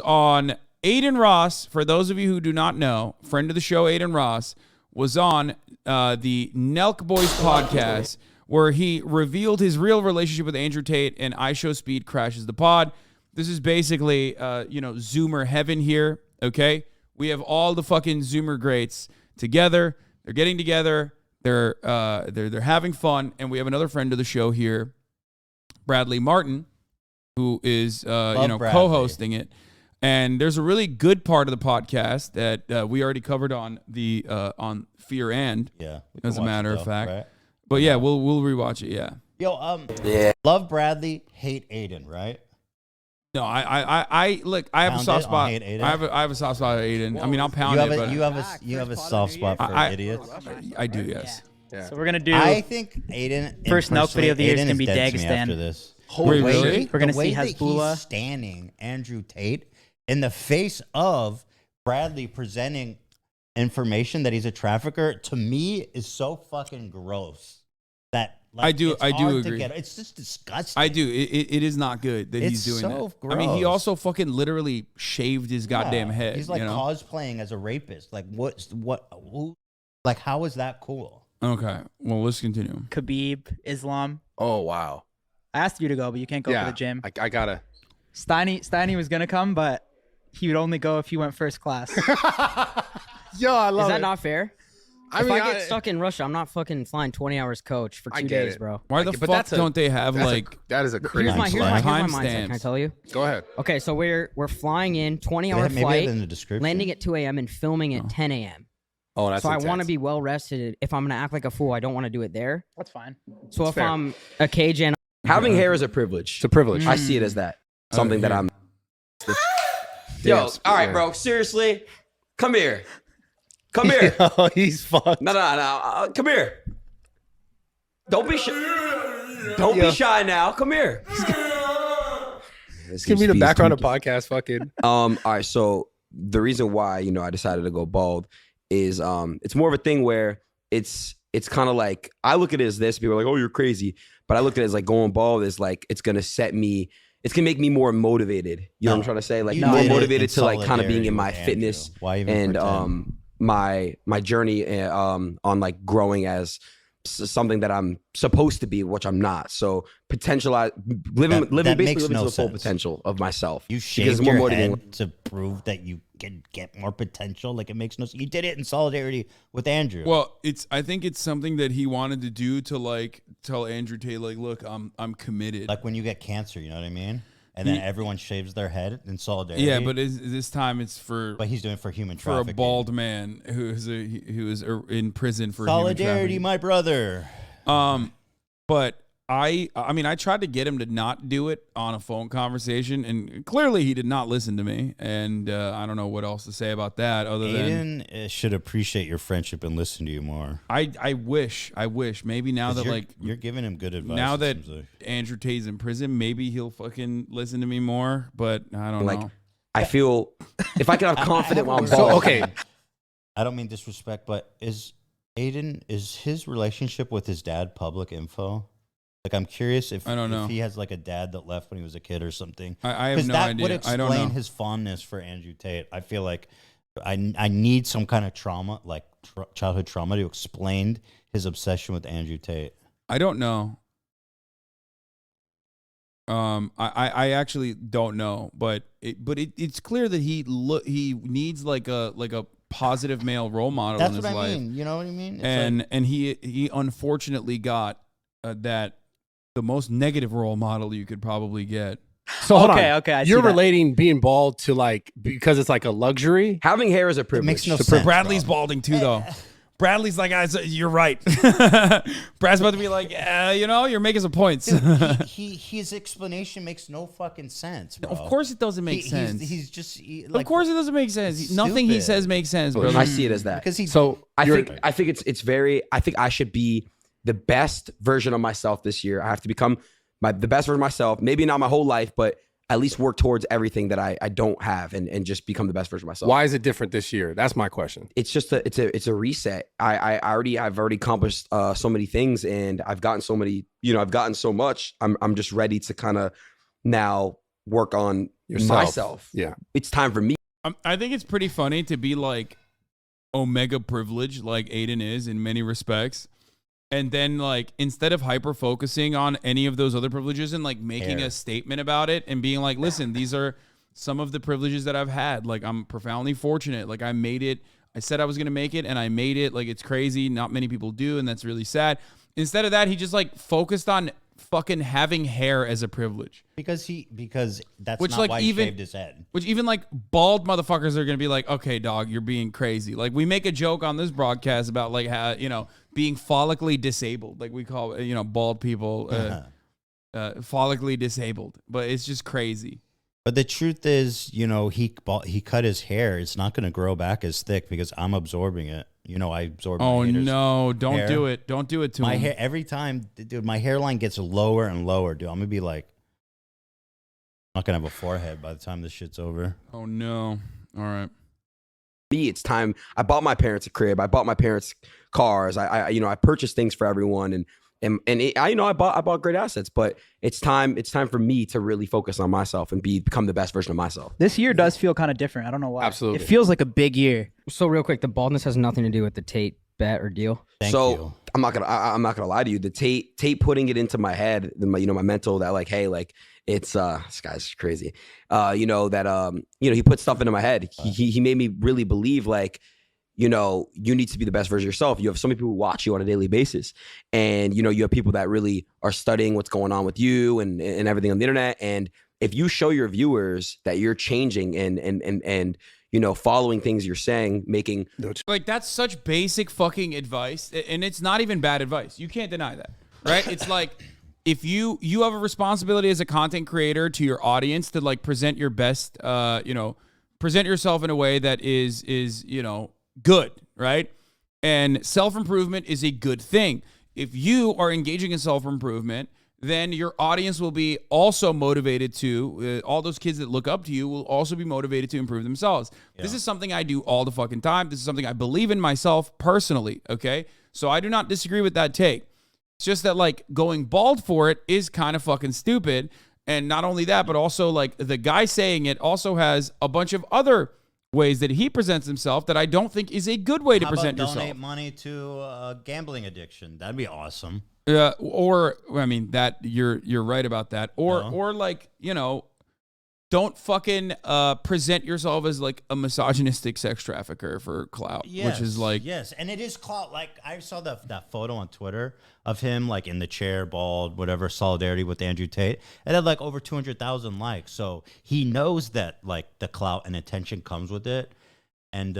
On Adin Ross, for those of you who do not know, friend of the show Adin Ross, was on the Nelk Boys podcast where he revealed his real relationship with Andrew Tate, and Ishowspeed crashes the pod. This is basically, Zoomer heaven here, okay? We have all the fucking Zoomer greats together. They're getting together. They're having fun, and we have another friend of the show here, Bradley Martin, who is co-hosting it. And there's a really good part of the podcast that we already covered on the on Fear and, as a matter of fact. Right? But yeah, we'll rewatch it. Yeah. Yo, love Bradley, hate Adin, right? No, I look. I have a soft spot. I have a soft spot at Adin. Well, I mean, I'll pound it. But you have a soft spot for idiots. I do, yes. Yeah. So we're gonna do. I think Adin first Nelk video of the year is gonna be Dagestan. After this, really? We're gonna see Hasbullah he's standing Andrew Tate in the face of Bradley presenting information that he's a trafficker. To me, is so fucking gross that. I do agree. It's just disgusting. I do. It is not good that he's doing that. Gross. I mean, he also fucking literally shaved his goddamn head. He's like cosplaying as a rapist. Like like how is that cool? Okay, well, let's continue. Khabib, Islam. Oh wow! I asked you to go, but you can't go for the gym. I gotta. Steiny was gonna come, but he would only go if he went first class. Yo, I love it. Is that not fair? If I get stuck in Russia, I'm not fucking flying 20 hours coach for 2 days, bro. Why the fuck don't they have that is a crazy here's my mindset. Can I tell you? Go ahead. Okay, so we're flying in 20-hour flight, in the description. Landing at 2 a.m. and filming at 10 a.m. Oh, that's so intense. I want to be well rested. If I'm gonna act like a fool, I don't want to do it there. That's fine. So if I'm a Cajun, having hair is a privilege. It's a privilege. I see it as that. Something that I'm. Yo, all right, bro. Seriously, come here. Come here. Oh, he's fucked. No. Come here. Don't be shy. Don't be shy now. Come here. This can be the background of podcast. Fucking. All right. So the reason why I decided to go bald is it's more of a thing where it's kind of like I look at it as this. People are like, oh, you're crazy, but I look at it as like going bald is like it's gonna set me. It's gonna make me more motivated. You know what I'm trying to say? Like more motivated to like kind of being in my fitness and my journey on like growing as something that I'm supposed to be, which I'm not. So living basically to the full potential of myself. You shaved your head to prove that you can get more potential. Like it makes no sense. You did it in solidarity with Andrew. Well, I think it's something that he wanted to do to like tell Andrew Tate, like, look, I'm committed. Like when you get cancer, you know what I mean? And then everyone shaves their head in solidarity. Yeah, but this time it's for. But he's doing it for human trafficking. For a bald man who is in prison for solidarity, human my brother. But I mean, I tried to get him to not do it on a phone conversation, and clearly he did not listen to me. And I don't know what else to say about that other than Adin should appreciate your friendship and listen to you more. I wish maybe now that you're giving him good advice. Now that Andrew Tate's in prison, maybe he'll fucking listen to me more. But I don't know. I feel if I can have confidence while I'm bald. Okay, I don't mean disrespect, but is his relationship with his dad public info? Like, I'm curious if he has like a dad that left when he was a kid or something. I have no idea. That would explain his fondness for Andrew Tate. I feel like I need some kind of trauma, like childhood trauma, to explain his obsession with Andrew Tate. I don't know. I actually don't know, but it's clear that he needs like a positive male role model in his life. That's what I mean. You know what I mean? And he unfortunately got that. The most negative role model you could probably get. So hold on. Okay. You're relating being bald to like because it's like a luxury. Having hair is a privilege. It makes no sense. Bradley's balding too, though. Bradley's like, you're right. Brad's about to be like, you're making some points. His explanation makes no fucking sense, bro. Of course it doesn't make sense. He's just of course it doesn't make sense. Nothing he says makes sense, bro. I see it as that. Because I think it's very. I think I should be the best version of myself this year. I have to become the best version of myself. Maybe not my whole life, but at least work towards everything that I don't have and just become the best version of myself. Why is it different this year? That's my question. It's just it's a reset. I've already accomplished so many things, and I've gotten so many. I've gotten so much. I'm just ready to kind of now work on Yourself. myself. Yeah. It's time for me. I think it's pretty funny to be like omega privileged like Adin is in many respects. And then like instead of hyper focusing on any of those other privileges and like making a statement about it and being like, listen, these are some of the privileges that I've had. Like I'm profoundly fortunate. Like I made it. I said I was going to make it and I made it. Like it's crazy. Not many people do. And that's really sad. Instead of that, he just like focused on fucking having hair as a privilege. Because that's Which, not like, why he even- shaved his head. Which even like bald motherfuckers are gonna be like, okay, dog, you're being crazy. Like we make a joke on this broadcast about like how, you know, being follically disabled. Like we call, you know, bald people follically disabled. But it's just crazy. But the truth is, you know, he cut his hair. It's not going to grow back as thick because I'm absorbing it. You know, I absorb. Oh my haters' no! Don't hair. do it! Don't do it to My him. hair every time, dude. My hairline gets lower and lower, dude. I'm gonna be like, I'm not gonna have a forehead by the time this shit's over. Oh no! All right. Me, it's time. I bought my parents a crib. I bought my parents cars. I purchased things for everyone, and I bought great assets. But it's time for me to really focus on myself and become the best version of myself. This year does feel kind of different. I don't know why. Absolutely. It feels like a big year. So real quick, the baldness has nothing to do with the Tate bet or deal. Thank so you. I'm not gonna lie to you. The Tate putting it into my head, my mental that like, hey, like it's this guy's crazy. He put stuff into my head. He made me really believe like, you know, you need to be the best version of yourself. You have so many people who watch you on a daily basis. And, you know, you have people that really are studying what's going on with you and everything on the internet. And if you show your viewers that you're changing and you know, following things you're saying, making Like that's such basic fucking advice, and it's not even bad advice. You can't deny that, right? It's like if you have a responsibility as a content creator to your audience to like present your best, present yourself in a way that is you know, good, right? And self-improvement is a good thing. If you are engaging in self-improvement, then your audience will be also motivated to, all those kids that look up to you will also be motivated to improve themselves. Yeah. This is something I do all the fucking time. This is something I believe in myself personally, okay? So I do not disagree with that take. It's just that like going bald for it is kind of fucking stupid. And not only that, but also like the guy saying it also has a bunch of other ways that he presents himself that I don't think is a good way to present yourself. Donate money to gambling addiction. That'd be awesome. Or I mean that you're right about that. Or like, you know, don't fucking present yourself as like a misogynistic sex trafficker for clout, which is like and it is clout. Like I saw that photo on Twitter of him like in the chair, bald, whatever, solidarity with Andrew Tate. It had like over 200,000 likes. So he knows that like the clout and attention comes with it, and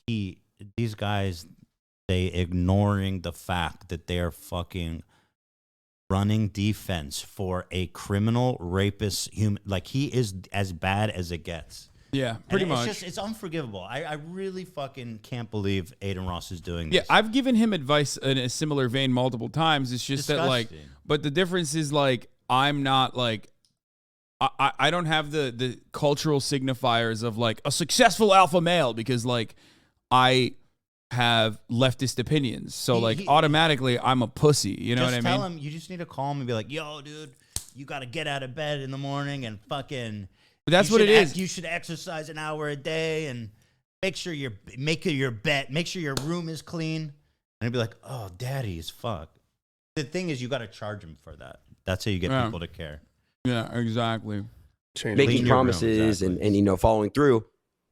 these guys, they ignoring the fact that they're fucking running defense for a criminal rapist human. Like he is as bad as it gets. Yeah, pretty much. It's unforgivable. I really fucking can't believe Adin Ross is doing this. Yeah, I've given him advice in a similar vein multiple times. It's just that like, but the difference is like, I'm not like, I don't have the cultural signifiers of like a successful alpha male because like I have leftist opinions. So like automatically I'm a pussy. You know what I mean? Just tell him, you just need to call him and be like, yo, dude, you got to get out of bed in the morning and fucking. But that's what it is. You should exercise an hour a day and make sure make your bed, make sure your room is clean. And he'd be like, oh, daddy is fuck. The thing is, you got to charge him for that. That's how you get people to care. Yeah, exactly. Making promises and you know, following through,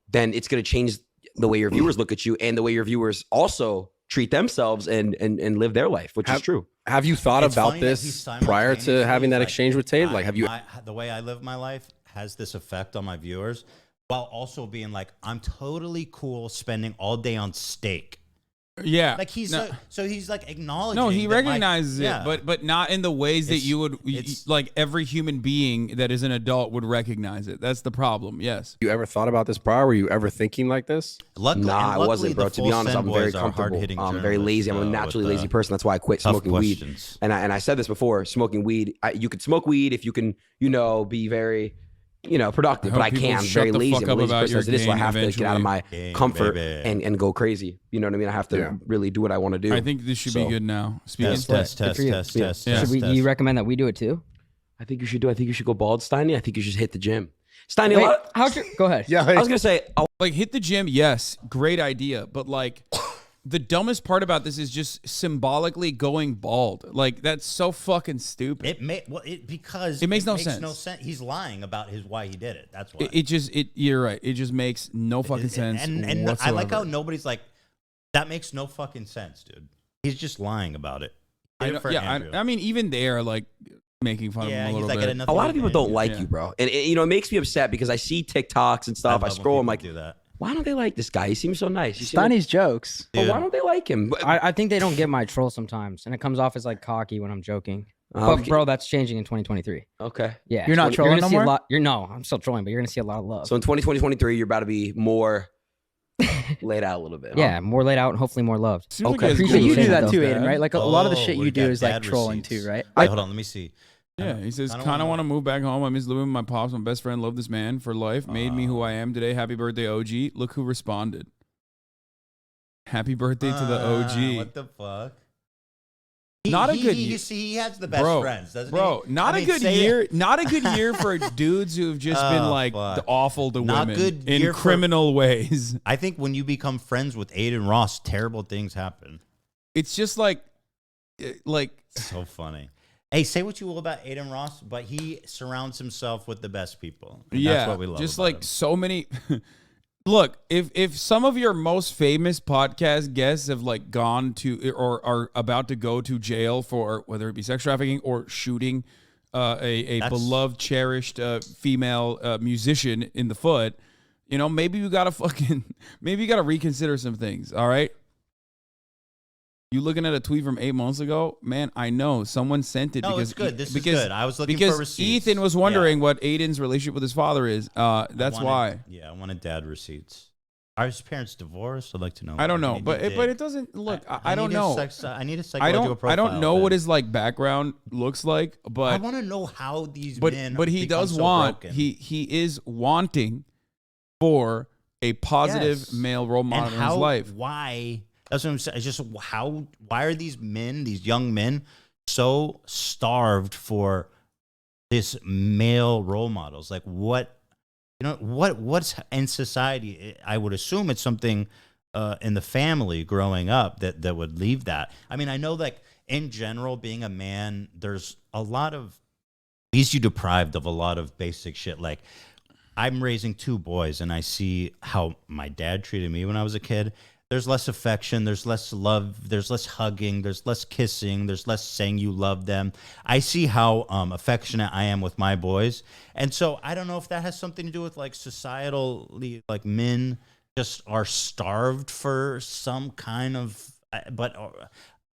then it's going to change the way your viewers look at you and the way your viewers also treat themselves and live their life, which is true. Have you thought about this prior to having that exchange with Tate? Like, have you? The way I live my life has this effect on my viewers, while also being like, I'm totally cool spending all day on steak. Yeah, like he's he's like acknowledging. No, he recognizes it, but not in the ways that you would like every human being that is an adult would recognize it. That's the problem. Yes. You ever thought about this prior? Were you ever thinking like this? Luckily, I wasn't, bro. To be honest, I'm very comfortable. I'm very lazy. I'm a naturally lazy person. That's why I quit smoking weed. And I said this before: smoking weed. You could smoke weed if you can, you know, be very, you know, productive, but I can't. I'm very lazy. I'm a lazy person as it is, so I have to get out of my comfort and go crazy. You know what I mean? I have to really do what I want to do. I think this should be good now. Speaking test. Should you recommend that we do it too? I think you should do. I think you should go bald, Steiny. I think you should hit the gym. Steiny, Wait, how'd you go ahead? Yeah, I was gonna say, Like, hit the gym, yes, great idea. But like, the dumbest part about this is just symbolically going bald. Like, that's so fucking stupid. Because it makes no sense. sense. He's lying about why he did it. That's why. You're right. It just makes no fucking sense. And whatsoever. I like how nobody's like, that makes no fucking sense, dude. He's just lying about it. I mean, even they're like making fun of him a little bit. a lot of people don't like you, bro, and it makes me upset because I see TikToks and stuff. I scroll, I'm like, do that. Why don't they like this guy? He seems so nice. Steiny's jokes. But why don't they like him? I think they don't get my troll sometimes, and it comes off as like cocky when I'm joking. Okay. But bro, that's changing in 2023. Okay. Yeah, You're not trolling no more? No, I'm still trolling, but you're gonna see a lot of love. So in 2023, you're about to be more laid out a little bit. Yeah, more laid out and hopefully more loved. Seems like Okay. he has But good you do that receipts, too, Dad. Aiden, right? Like a lot of the shit we you do got is like dad trolling receipts. too, right? Wait, hold on, let me see. Yeah, he says, I don't kind of wanna- want to move back home. I miss living with my pops. My best friend. Love this man for life. Made me who I am today. Happy birthday, OG. Look who responded. Happy birthday to the OG. What the fuck? Not a good year. You see, he has the best Bro, friends, doesn't bro, he? not I a mean, good say year. it. Not a good year for dudes who have just been Oh, like fuck. awful to Not women good in year for- criminal ways. I think when you become friends with Adin Ross, terrible things happen. It's just like So funny. Hey, say what you will about Adin Ross, but he surrounds himself with the best people. And yeah, that's what we love. just about like him. so many. Look, if some of your most famous podcast guests have like gone to or are about to go to jail for whether it be sex trafficking or shooting a beloved, cherished female musician in the foot, you know, maybe you gotta reconsider some things. All right. You looking at a tweet from 8 months ago? Man, I know someone sent it. No, because it's good. This is because, good. I was looking because for receipts. Ethan was wondering what Aiden's relationship with his father is. That's why. Yeah, I wanted dad receipts. Are his parents divorced? I'd like to know. I don't know, Need but to dig. it doesn't look. I don't need a know. I need a I psychological profile. I don't know then. what his like background looks like, I but want to know how these but men. he become does so want broken. he is wanting for a positive Yes. male role model and in his life. Why? That's what I'm saying. It's just why are these men, these young men, so starved for this male role models? Like what's in society? I would assume it's something in the family growing up that would leave that. I mean, I know like in general, being a man, there's a lot of leaves you deprived of a lot of basic shit. Like I'm raising 2 boys and I see how my dad treated me when I was a kid. There's less affection, there's less love, there's less hugging, there's less kissing, there's less saying you love them. I see how affectionate I am with my boys. And so I don't know if that has something to do with like societally, like men just are starved for some kind of, but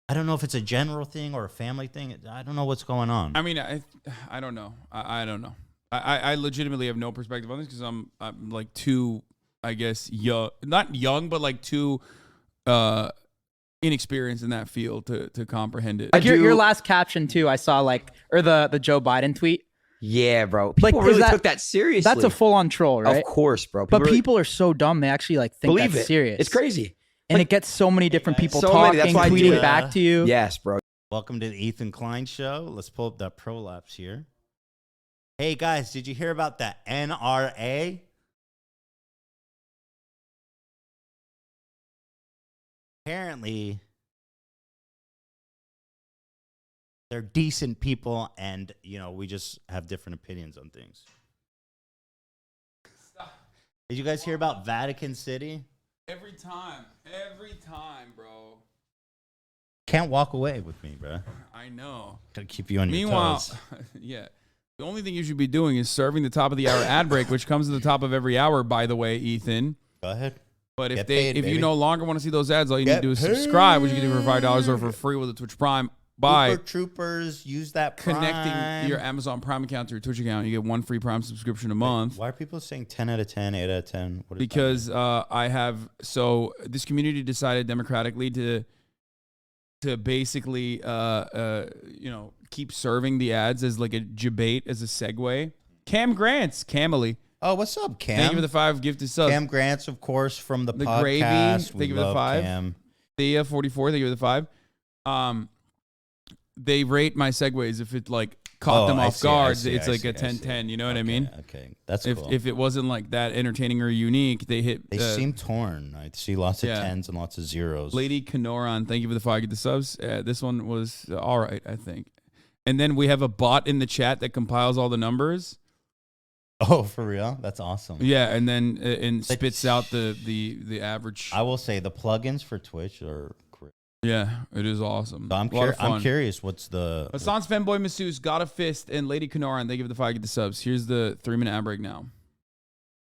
I don't know if it's a general thing or a family thing. I don't know what's going on. I mean, I don't know. I don't know. I legitimately have no perspective on this because I'm like too, I guess, young, not young, but like too inexperienced in that field to comprehend it. Like your last caption too, I saw like, or the Joe Biden tweet. Yeah, bro. People Like, really is took that seriously. That's a full on troll, right? Of course, bro. But really people are so dumb; they actually like think believe that's it. serious. It's crazy. And it gets so many different people So many. That's talking, why I do tweeting it. back to you. Yes, bro. Welcome to the Ethan Klein Show. Let's pull up that prolapse here. Hey, guys, did you hear about the NRA? Apparently, they're decent people, and, you know, we just have different opinions on things. Did you guys hear about Vatican City? Every time, bro. Can't walk away with me, bro. I know. Gotta keep you on your Meanwhile, toes. yeah. The only thing you should be doing is serving the top of the hour ad break, which comes at the top of every hour, by the way, Ethan. Go ahead. But Get paid, if you baby. no longer want to see those ads, all you Get need to do is paid. subscribe, which you can do for $5 or for free with a Twitch Prime by Super Troopers, use that Prime. connecting your Amazon Prime account to your Twitch account. You get 1 free Prime subscription a month. Why are people saying 10 out of 10, 8 out of 10? What does that Because mean? this community decided democratically to basically keep serving the ads as like a debate, as a segue. Cam Grants, Camely. Oh, what's up, Cam? Thank you for the 5 gifted subs. Cam Grants, of course, from the podcast. Gravy, thank you for the love 5. Cam. Thea 44, thank you for the 5. They rate my segues if it like caught them I off see, I guard, see, it's I like see, a I see. 10-10. You know what I mean? Okay, that's If cool. if it wasn't like that entertaining or unique, they hit. They seem torn. I see lots of yeah. 10s and lots of zeros. Lady Kenoran, thank you for the 5 get the subs. This one was all right, I think. And then we have a bot in the chat that compiles all the numbers. Oh, for real? That's awesome. Yeah, and then and spits out the average. I will say the plugins for Twitch are great. Yeah, it is awesome. So I'm curious what's the... Hassan's fanboy Masseuse got a fist, and Lady Kenoran, thank you for the 5 get the subs. Here's the 3-minute ad break now.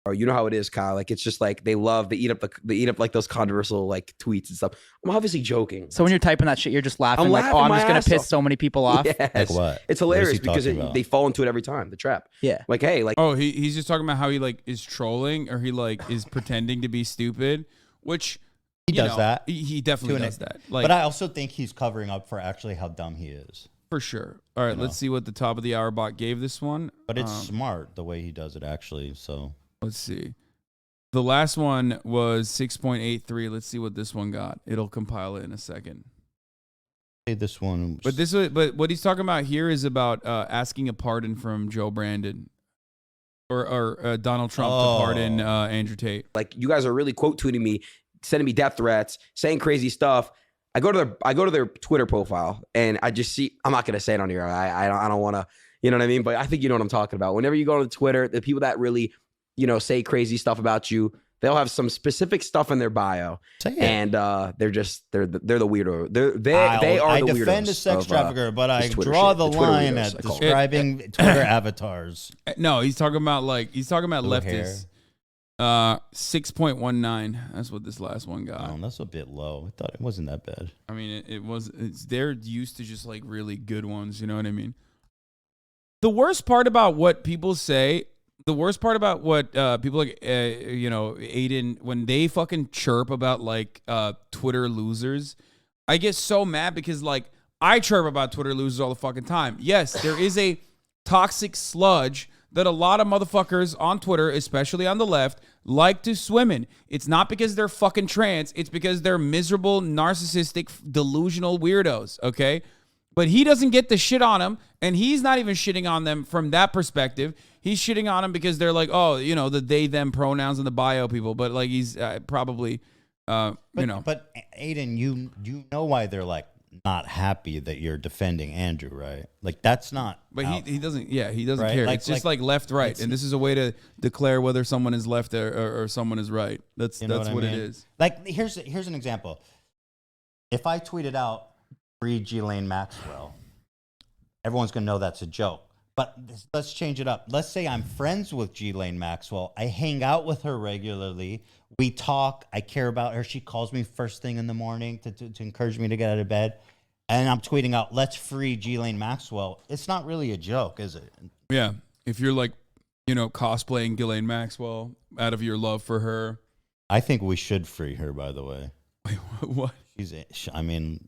Or you know how it is, Kyle. Like it's just like they eat up like those controversial like tweets and stuff. I'm obviously joking. So when you're typing that shit, you're just laughing. I'm like, laughing oh, I'm my just gonna ass piss off. so many people off. Yes. Like what? It's What is hilarious he because talking about? they fall into it every time. The trap. Yeah. Like hey, like Oh, he's just talking about how he like is trolling or he like is pretending to be stupid, which He does that. He definitely does that. Like, But I also think he's covering up for actually how dumb he is. for sure. All right, let's see what the top of the hour bot gave this one. But it's smart the way he does it, actually. So Let's see. The last one was 6.83. Let's see what this one got. It'll compile it in a second. hey, this one. But what he's talking about here is about asking a pardon from Joe Brandon or Donald Trump to pardon Andrew Tate. like you guys are really quote tweeting me, sending me death threats, saying crazy stuff. I go to their Twitter profile and I just see. I'm not gonna say it on here. I don't want to. You know what I mean? But I think you know what I'm talking about. Whenever you go to Twitter, the people that really say crazy stuff about you, they'll have some specific stuff in their bio, and they're the weirdo. They are I the weirdos. defend a sex trafficker, but I Twitter draw shit. the The Twitter line weirdos, at I call it. describing Twitter avatars. No, he's talking about Blue leftists. 6.19. That's what this last one got. Oh, that's a bit low. I thought it wasn't that bad. I mean, they're used to just like really good ones. You know what I mean? The worst part about what people say, the worst part about what people like, Adin, when they fucking chirp about like Twitter losers, I get so mad because like I chirp about Twitter losers all the fucking time. Yes, there is a toxic sludge that a lot of motherfuckers on Twitter, especially on the left, like to swim in. It's not because they're fucking trans. It's because they're miserable, narcissistic, delusional weirdos, okay? But he doesn't get the shit on him, and he's not even shitting on them from that perspective. He's shitting on them because they're like, oh, the they, them pronouns in the bio people. But like he's probably, But Adin, you know why they're like not happy that you're defending Andrew, right? Like that's not. But he doesn't. Yeah, he doesn't Right? care. Like- It's just like left, right, and this is a way to declare whether someone is left or someone is right. That's You know that's what what I it mean? is. Like here's an example. If I tweeted out free Ghislaine Maxwell, everyone's gonna know that's a joke. But let's change it up. Let's say I'm friends with Ghislaine Maxwell. I hang out with her regularly. We talk. I care about her. She calls me first thing in the morning to encourage me to get out of bed. And I'm tweeting out, let's free Ghislaine Maxwell. It's not really a joke, is it? Yeah, if you're like, cosplaying Ghislaine Maxwell out of your love for her. I think we should free her, by the way. Wait, what? I mean,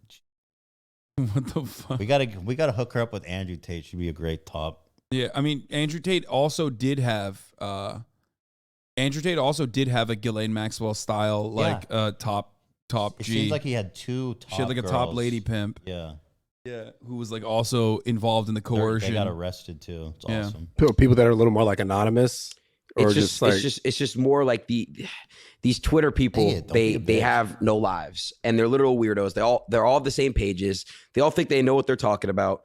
What the fuck? we gotta hook her up with Andrew Tate. She'd be a great top. Yeah, I mean, Andrew Tate also did have a Ghislaine Maxwell style like top It G. seems like he had two top She had like a top girls. lady pimp. Yeah. Yeah, who was like also involved in the coercion. They got arrested too. It's Yeah. awesome. People that are a little more like anonymous, or It's just more like these Twitter people. Dang it, don't be a they bitch. have no lives and they're literal weirdos. They're all the same pages. They all think they know what they're talking about.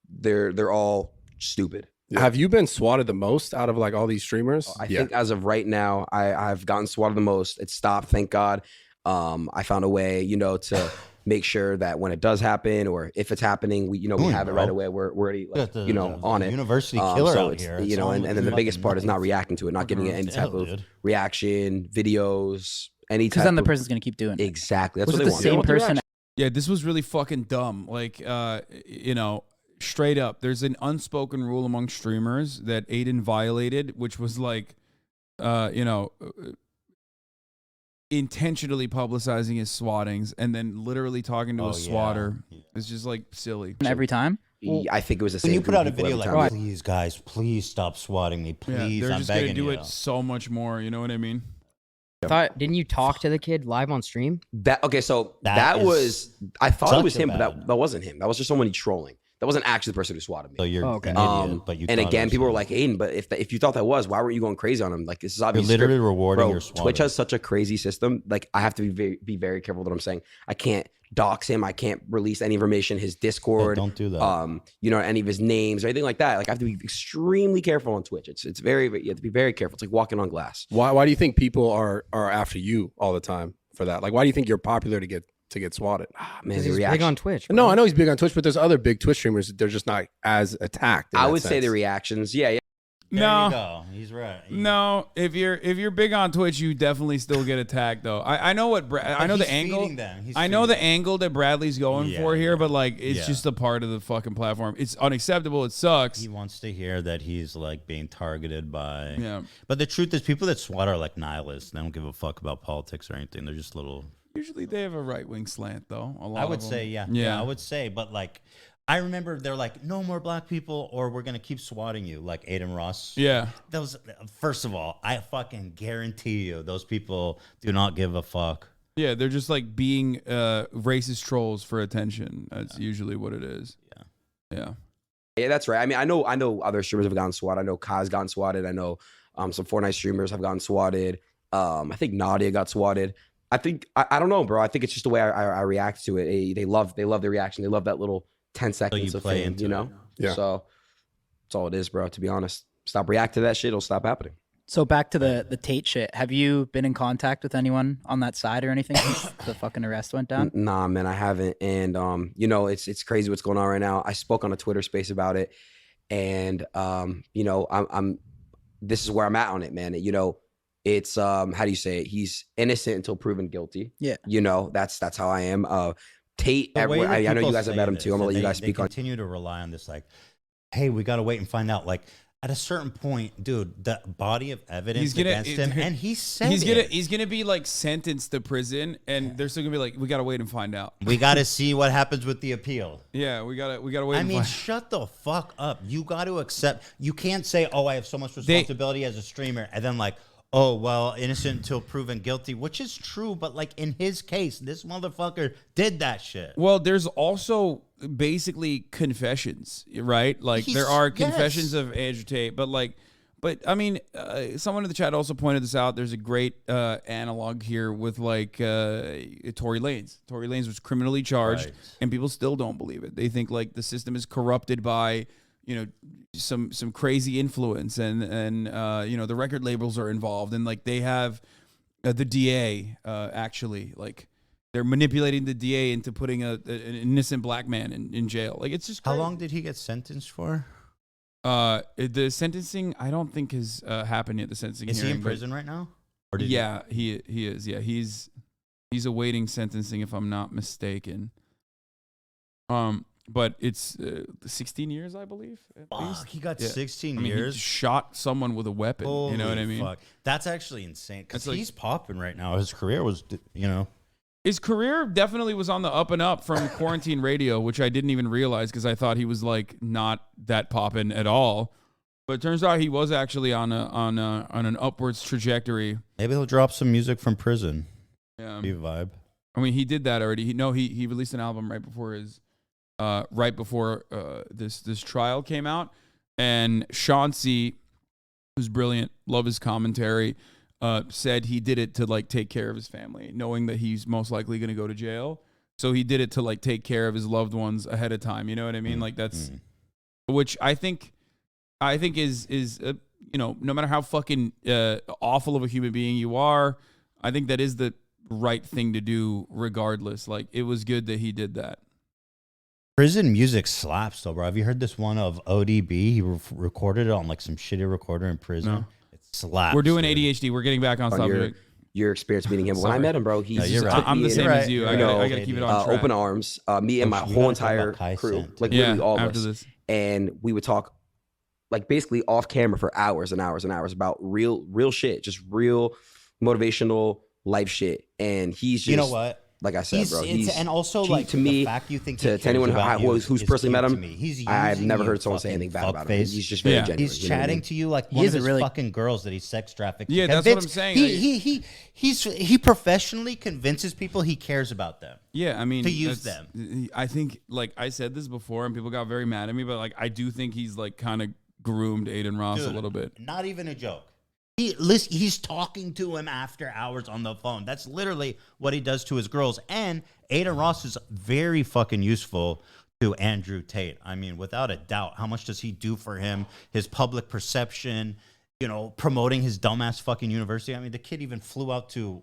They're all stupid. Have you been swatted the most out of like all these streamers? I think as of right now, I've gotten swatted the most. It stopped, thank God. I found a way, to make sure that when it does happen or if it's happening, we have it right away. We're already like, on it. University killer so out it's, here. and then the biggest part is not reacting to it, not giving it any type of reaction, videos, any type. Because then the of, person's gonna keep doing it. exactly. That's Was what it they the want. same They want the person? reaction. Yeah, this was really fucking dumb. Like, straight up, there's an unspoken rule among streamers that Adin violated, which was like, intentionally publicizing his swattings and then literally talking to a swatter. Yeah. It's just like silly. Every time. I think it was the same. When you put group out a of people video every like, time. please guys, please stop swatting me. Please, they're I'm just begging gonna do you. it so much more. You know what I mean? Didn't you talk to the kid live on stream? So That that is was. I thought it was such a him, but bad- that wasn't him. That was just someone trolling. that wasn't actually the person who swatted me. So you're okay. an idiot, but you. And thought it again, was people were him. like, Aiden, but if you thought that was, why weren't you going crazy on him? Like, this is You're obviously literally rewarding Bro, your swatter. Twitch has such a crazy system. Like, I have to be very careful with what I'm saying. I can't dox him. I can't release any information, his Discord. Don't do that. You know, any of his names or anything like that. Like, I have to be extremely careful on Twitch. It's very, you have to be very careful. It's like walking on glass. Why do you think people are after you all the time for that? Like, why do you think you're popular to get swatted? Man, He's the big reaction. on Twitch. No, I know he's big on Twitch, but there's other big Twitch streamers that they're just not as attacked. in I that would say sense. the reactions. Yeah. There No. you go. He's right. No, if you're big on Twitch, you definitely still get attacked though. I know what I know he's the angle. feeding them. He's I know feeding the angle that Bradley's going for here, but like it's Yeah. just a part of the fucking platform. It's unacceptable. It sucks. He wants to hear that he's like being targeted by. Yeah. But the truth is, people that swat are like nihilists. They don't give a fuck about politics or anything. They're just little. Usually they have a right wing slant though. A lot I would of them. say, yeah, I would say, but like, I remember they're like, no more black people, or we're gonna keep swatting you, like Adin Ross. Yeah. Those. First of all, I fucking guarantee you, those people do not give a fuck. Yeah, they're just like being racist trolls for attention. That's usually what it is. Yeah. Yeah, that's right. I mean, I know other streamers have gotten swatted. I know Kai's gotten swatted. I know some Fortnite streamers have gotten swatted. I think Nadia got swatted. I think I don't know, bro. I think it's just the way I react to it. They love the reaction. They love that little 10 seconds of play fame, into you know? it. Yeah. So that's all it is, bro, to be honest. Stop reacting to that shit, it'll stop happening. So back to the Tate shit. Have you been in contact with anyone on that side or anything since the fucking arrest went down? Nah, man, I haven't. And you know, it's crazy what's going on right now. I spoke on a Twitter space about it, and you know, I'm this is where I'm at on it, man. You know, it's how do you say it? He's innocent until proven guilty. Yeah. You know, that's how I am. Tate, The way that I know you people guys have say met him this, too. I'm gonna let you they- guys speak they on. continue to rely on this, like, hey, we gotta wait and find out. Like, at a certain point, dude, the body of evidence against him, and he said he's gonna be like sentenced to prison, and they're still gonna be like, we gotta wait and find out. we gotta see what happens with the appeal. Yeah, we gotta wait. I and mean, find shut the fuck up. You got to accept. You can't say, "Oh, I have so much responsibility as a streamer," and then like, "Oh, well, innocent until proven guilty," which is true. But like in his case, this motherfucker did that shit. Well, there's also basically confessions, right? Like there are confessions of Andrew Tate, but I mean, someone in the chat also pointed this out. There's a great analog here with like Tory Lanez. Tory Lanez was criminally charged, Right. and people still don't believe it. They think like the system is corrupted by, you know, some crazy influence, and you know, the record labels are involved, and like they have the DA actually like. They're manipulating the DA into putting an innocent black man in jail. Like, it's just How crazy. long did he get sentenced for? The sentencing, I don't think has happened yet. The sentencing Is he hearing, in but- prison right now? Or did Yeah, he is. Yeah, he's awaiting sentencing, if I'm not mistaken. But it's 16 years, I believe. At least. Fuck, he got Yeah. 16 I mean, years. he shot someone with a weapon. You know what I Holy mean? fuck. That's actually insane because That's like- he's popping right now. His career was, you know. His career definitely was on the up and up from quarantine radio, which I didn't even realize because I thought he was like not that poppin' at all. But it turns out he was actually on an upwards trajectory. Maybe he'll drop some music from prison. Yeah. Be a vibe. I mean, he did that already. He released an album right before this trial came out, and Chauncey, who's brilliant, love his commentary, said he did it to like take care of his family, knowing that he's most likely going to go to jail. So he did it to like take care of his loved ones ahead of time. You know what I mean? Like that's, which I think is you know, no matter how fucking awful of a human being you are, I think that is the right thing to do regardless. Like, it was good that he did that. Prison music slaps though, bro. Have you heard this one of ODB? He recorded it on like some shitty recorder in prison. No. It slaps. We're doing dude. ADHD. We're getting back on subject. Your experience meeting him. When I met him, bro, he's you're just right. took I'm me the in, same You're as right. you. You're I right. gotta keep it on track. open arms. Me and my You whole gotta talk entire about Kai crew, Cent. like Yeah, literally all of after us. this. And we would talk like basically off camera for hours and hours and hours about real shit, just real motivational life shit. And he's just, You know what? like I said, bro, and also to the me, fact you think to anyone who's personally met him, I've never heard someone say anything bad about him. He's just very genuine. He's chatting to you like one of his fucking girls that he's sex trafficked. Yeah, that's what I'm saying. He professionally convinces people he cares about them. Yeah, I mean, to use them. I think, like I said this before, and people got very mad at me, but like I do think he's like kind of groomed Adin Ross a little bit. Not even a joke. He's talking to him after hours on the phone. That's literally what he does to his girls. And Adin Ross is very fucking useful to Andrew Tate. I mean, without a doubt. How much does he do for him? His public perception, promoting his dumbass fucking university. I mean, the kid even flew out to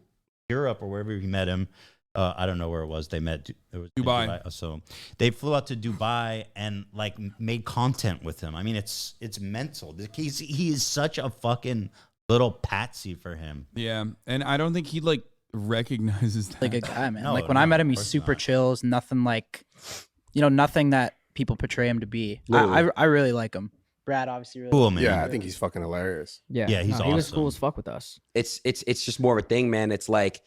Europe or wherever he met him. I don't know where it was. They met. It was Dubai. So they flew out to Dubai and like made content with him. I mean, it's mental. He is such a fucking little patsy for him. Yeah, and I don't think he like recognizes that. Like a guy, man. No, like when I met him, of he's course super not. chill. Nothing like, nothing that people portray him to be. I really like him. Brad obviously really. Cool, man. Yeah, I think he's fucking hilarious. Yeah, Yeah, he's He was awesome. cool as fuck with us. It's just more of a thing, man. It's like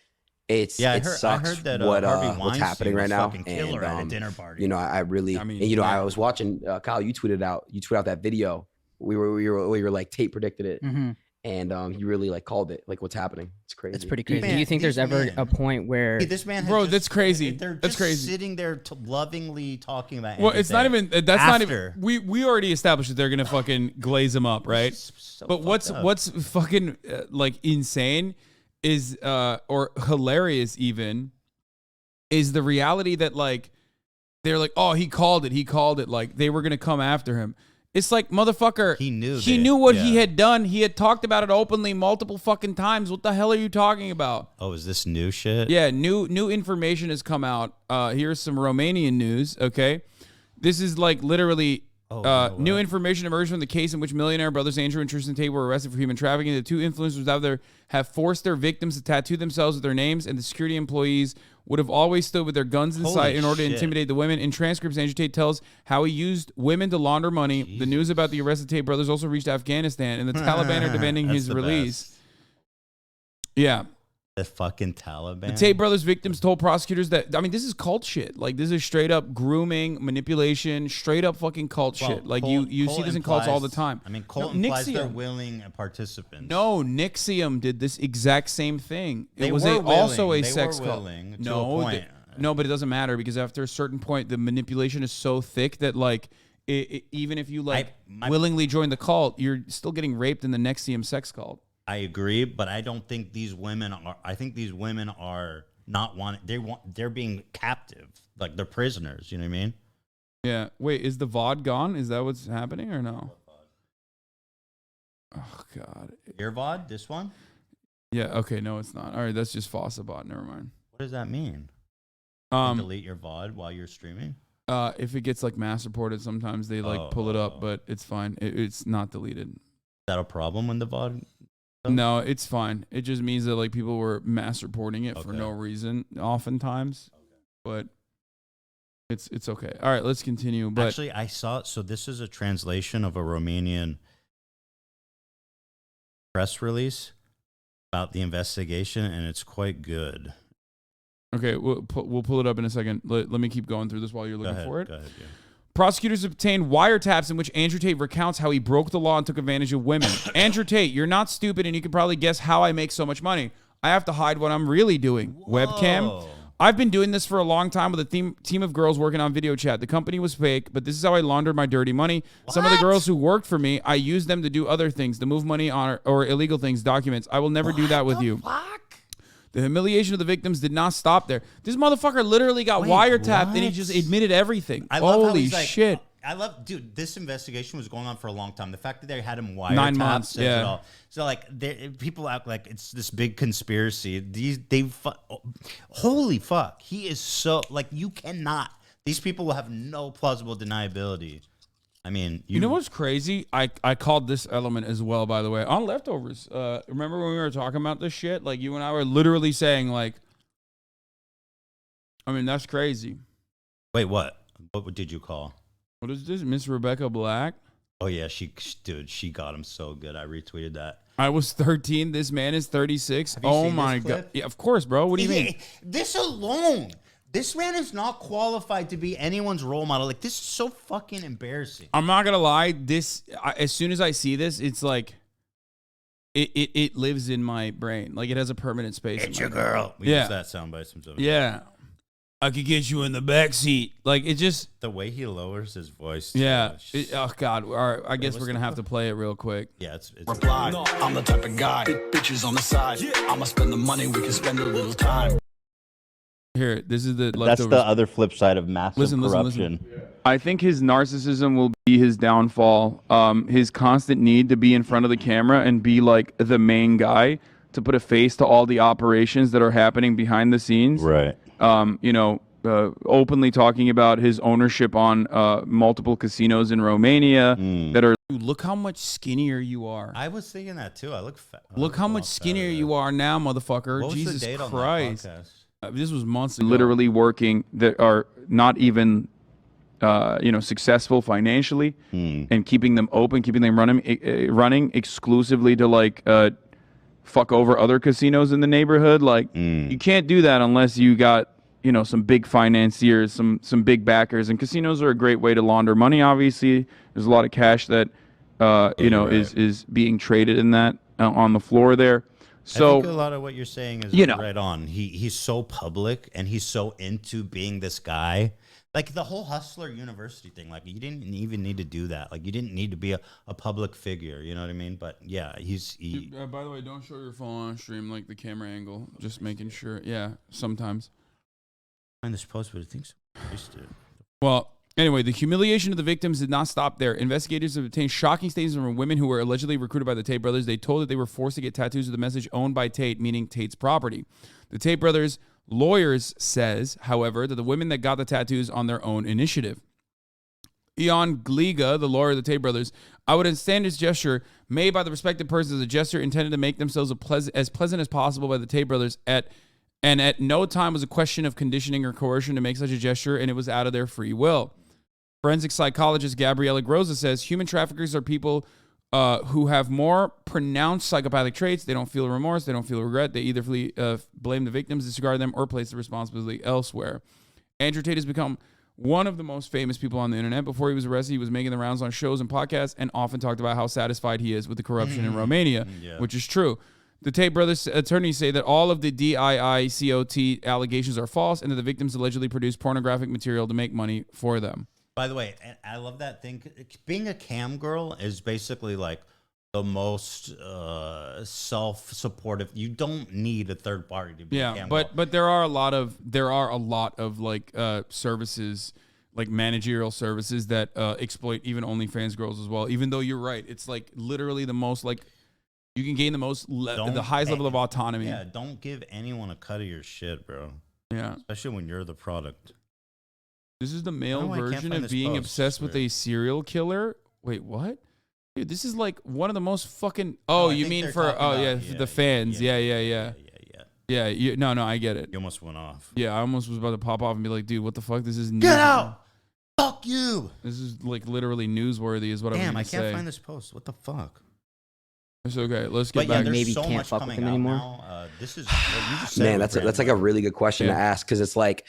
it sucks I heard that what's Harvey happening Weinstein right was now. fucking killer at a dinner party. I really, I mean, and, yeah. I was watching Kyle. You tweeted out that video. We were like Tate predicted it, Mhm. and you really like called it, like what's happening. It's crazy. It's pretty Do you, crazy. do you think there's these ever men- a point where Hey, this man, has Bro, just- that's crazy. They're That's just crazy. sitting there lovingly talking about. Well, it's not anything. even. That's not even. After. We already established that they're gonna fucking glaze him up, right? So But what's fucked up. what's fucking like insane is or hilarious even is the reality that like they're like, oh, he called it, like they were gonna come after him. It's like, motherfucker, He knew he that, knew what he yeah. had done. He had talked about it openly multiple fucking times. What the hell are you talking about? Oh, is this new shit? Yeah, new information has come out. Here's some Romanian news, okay? This is like literally new information emerged from the case in which millionaire brothers Andrew and Tristan Tate were arrested for human trafficking. The two influencers out there have forced their victims to tattoo themselves with their names, and the security employees would have always stood with their guns in Holy sight in order to shit. intimidate the women. In transcripts, Andrew Tate tells how he used women to launder money. The news about the arrested Tate brothers also reached Afghanistan, and the Taliban are demanding That's his the release. best. Yeah. The fucking Taliban. The Tate brothers victims told prosecutors that, I mean, this is cult shit. Like, this is straight up grooming, manipulation, straight up fucking cult Well, shit. Like, cult- you see cult this in cults all the implies- time. I mean, cult No, implies they're Nixium. willing participants. No, Nixium did this exact same thing. They It was were also a willing. They sex were cult. willing to No, a point. no, but it doesn't matter because after a certain point, the manipulation is so thick that, like, even if you, like, willingly join the cult, you're still getting raped in the Nixium sex cult. I agree, but I don't think these women are. I think these women are not wanting. They're being captive, like they're prisoners. You know what I mean? Yeah. Wait, is the VOD gone? Is that what's happening or no? Oh, God. Your VOD, this one. Yeah, okay, no, it's not. All right, that's just Fossabot. Never mind. What does that mean? Delete your VOD while you're streaming. If it gets like mass reported, sometimes they like pull it up, but it's fine. It's not deleted. Is that a problem when the VOD? No, it's fine. It just means that like people were mass reporting it for Okay. no reason, oftentimes. But it's okay. All right, let's continue. But Actually, I saw. So this is a translation of a Romanian press release about the investigation, and it's quite good. okay, we'll pull it up in a second. Let me keep going through this while you're looking for it. Go ahead. Yeah. Prosecutors obtained wiretaps in which Andrew Tate recounts how he broke the law and took advantage of women. Andrew Tate, you're not stupid, and you can probably guess how I make so much money. I have to hide what I'm really doing. Webcam. Whoa. I've been doing this for a long time with a team of girls working on video chat. The company was fake, but this is how I laundered my dirty money. Some of the girls who worked for me, I used them to do other things, to move money on or illegal things, documents. I will never do that with you. The humiliation of the victims did not stop there. This motherfucker literally got Wait, wiretapped and he what? just admitted everything. I love how Holy he's like, shit. I love, dude. This investigation was going on for a long time. The fact that they had him 9 months, says yeah. it all. So like, people act like it's this big conspiracy. Holy fuck, he is so like you cannot. These people will have no plausible deniability. I mean, You know what's crazy? I called this element as well, by the way, on Leftovers. Remember when we were talking about this shit? Like, you and I were literally saying, like, I mean, that's crazy. Wait, what? What did you call? What is this? Miss Rebecca Black? Oh yeah, she got him so good. I retweeted that. I was 13. This man is 36. you Oh seen my this god! clip? Yeah, of course, bro. What do you mean? This alone, this man is not qualified to be anyone's role model. Like, this is so fucking embarrassing. I'm not gonna lie. As soon as I see this, it's like it lives in my brain. Like it has a permanent space. It's in your my brain. girl. We Yeah. use that soundbite sometimes. Yeah, I could get you in the back seat. Like it just. The way he lowers his voice. Yeah. It's Oh God. All right, I guess what's we're gonna the have to play it real quick. yeah, it's Reply. I'm the type of guy. Bitches on the side. I'ma spend the money. We can spend a little time. Here, this is the That's leftovers. the other flip side of massive Listen. corruption. I think his narcissism will be his downfall. His constant need to be in front of the camera and be like the main guy to put a face to all the operations that are happening behind the scenes. Right. Openly talking about his ownership on multiple casinos in Romania that are. Dude, look how much skinnier you are. I was thinking that too. I look fat. Look how much skinnier you are now, motherfucker. What was Jesus the date Christ. on that podcast? This was months ago. Literally working that are not even, successful financially, and keeping them open, keeping them running exclusively to like fuck over other casinos in the neighborhood. Like you can't do that unless you got some big financiers, some big backers, and casinos are a great way to launder money. Obviously, there's a lot of cash that is being traded in that on the floor there. So I think a lot of what you're saying is right on. He's so public and he's so into being this guy. Like the whole Hustler University thing, like you didn't even need to do that. Like you didn't need to be a public figure, you know what I mean? But yeah, by the way, don't show your phone on stream, like the camera angle. Just making sure. Yeah, sometimes. Find this post, but I think so. Well, anyway, the humiliation of the victims did not stop there. Investigators have obtained shocking statements from women who were allegedly recruited by the Tate brothers. They told that they were forced to get tattoos with the message owned by Tate, meaning Tate's property. The Tate brothers' lawyers says, however, that the women that got the tattoos on their own initiative. Ion Gliga, the lawyer of the Tate brothers, I would understand this gesture made by the respective persons as a gesture intended to make themselves as pleasant as possible by the Tate brothers and at no time was a question of conditioning or coercion to make such a gesture, and it was out of their free will. Forensic psychologist Gabriela Groza says human traffickers are people who have more pronounced psychopathic traits. They don't feel remorse. They don't feel regret. They either blame the victims, disregard them, or place the responsibility elsewhere. Andrew Tate has become one of the most famous people on the internet. Before he was arrested, he was making the rounds on shows and podcasts and often talked about how satisfied he is with the corruption in Romania, which is true. The Tate brothers' attorneys say that all of the DIICOT allegations are false and that the victims allegedly produced pornographic material to make money for them. By the way, I love that thing. Being a cam girl is basically like the most self-supportive. You don't need a third party to be a cam girl. but there are a lot of like services, like managerial services that exploit even OnlyFans girls as well. Even though you're right, it's like literally the most like. You can gain the highest level of autonomy. Yeah, don't give anyone a cut of your shit, bro. Yeah. Especially when you're the product. This is the male version find of this being post. obsessed with a serial killer. Wait, what? Dude, this is like one of the most fucking... No, Oh, I you think mean they're for... talking Oh, about- yeah, the fans. Yeah. Yeah, no, I get it. You almost went off. Yeah, I almost was about to pop off and be like, dude, what the fuck? This is... Get out! Fuck you! This is like literally newsworthy is what Damn, I'm I going to can't say. find this post. What the fuck? It's okay. Let's get But yeah, back. there's Maybe so can't much fuck with coming him out anymore. now. This is what you just said. Man, was that's brand like a really good question to ask because it's like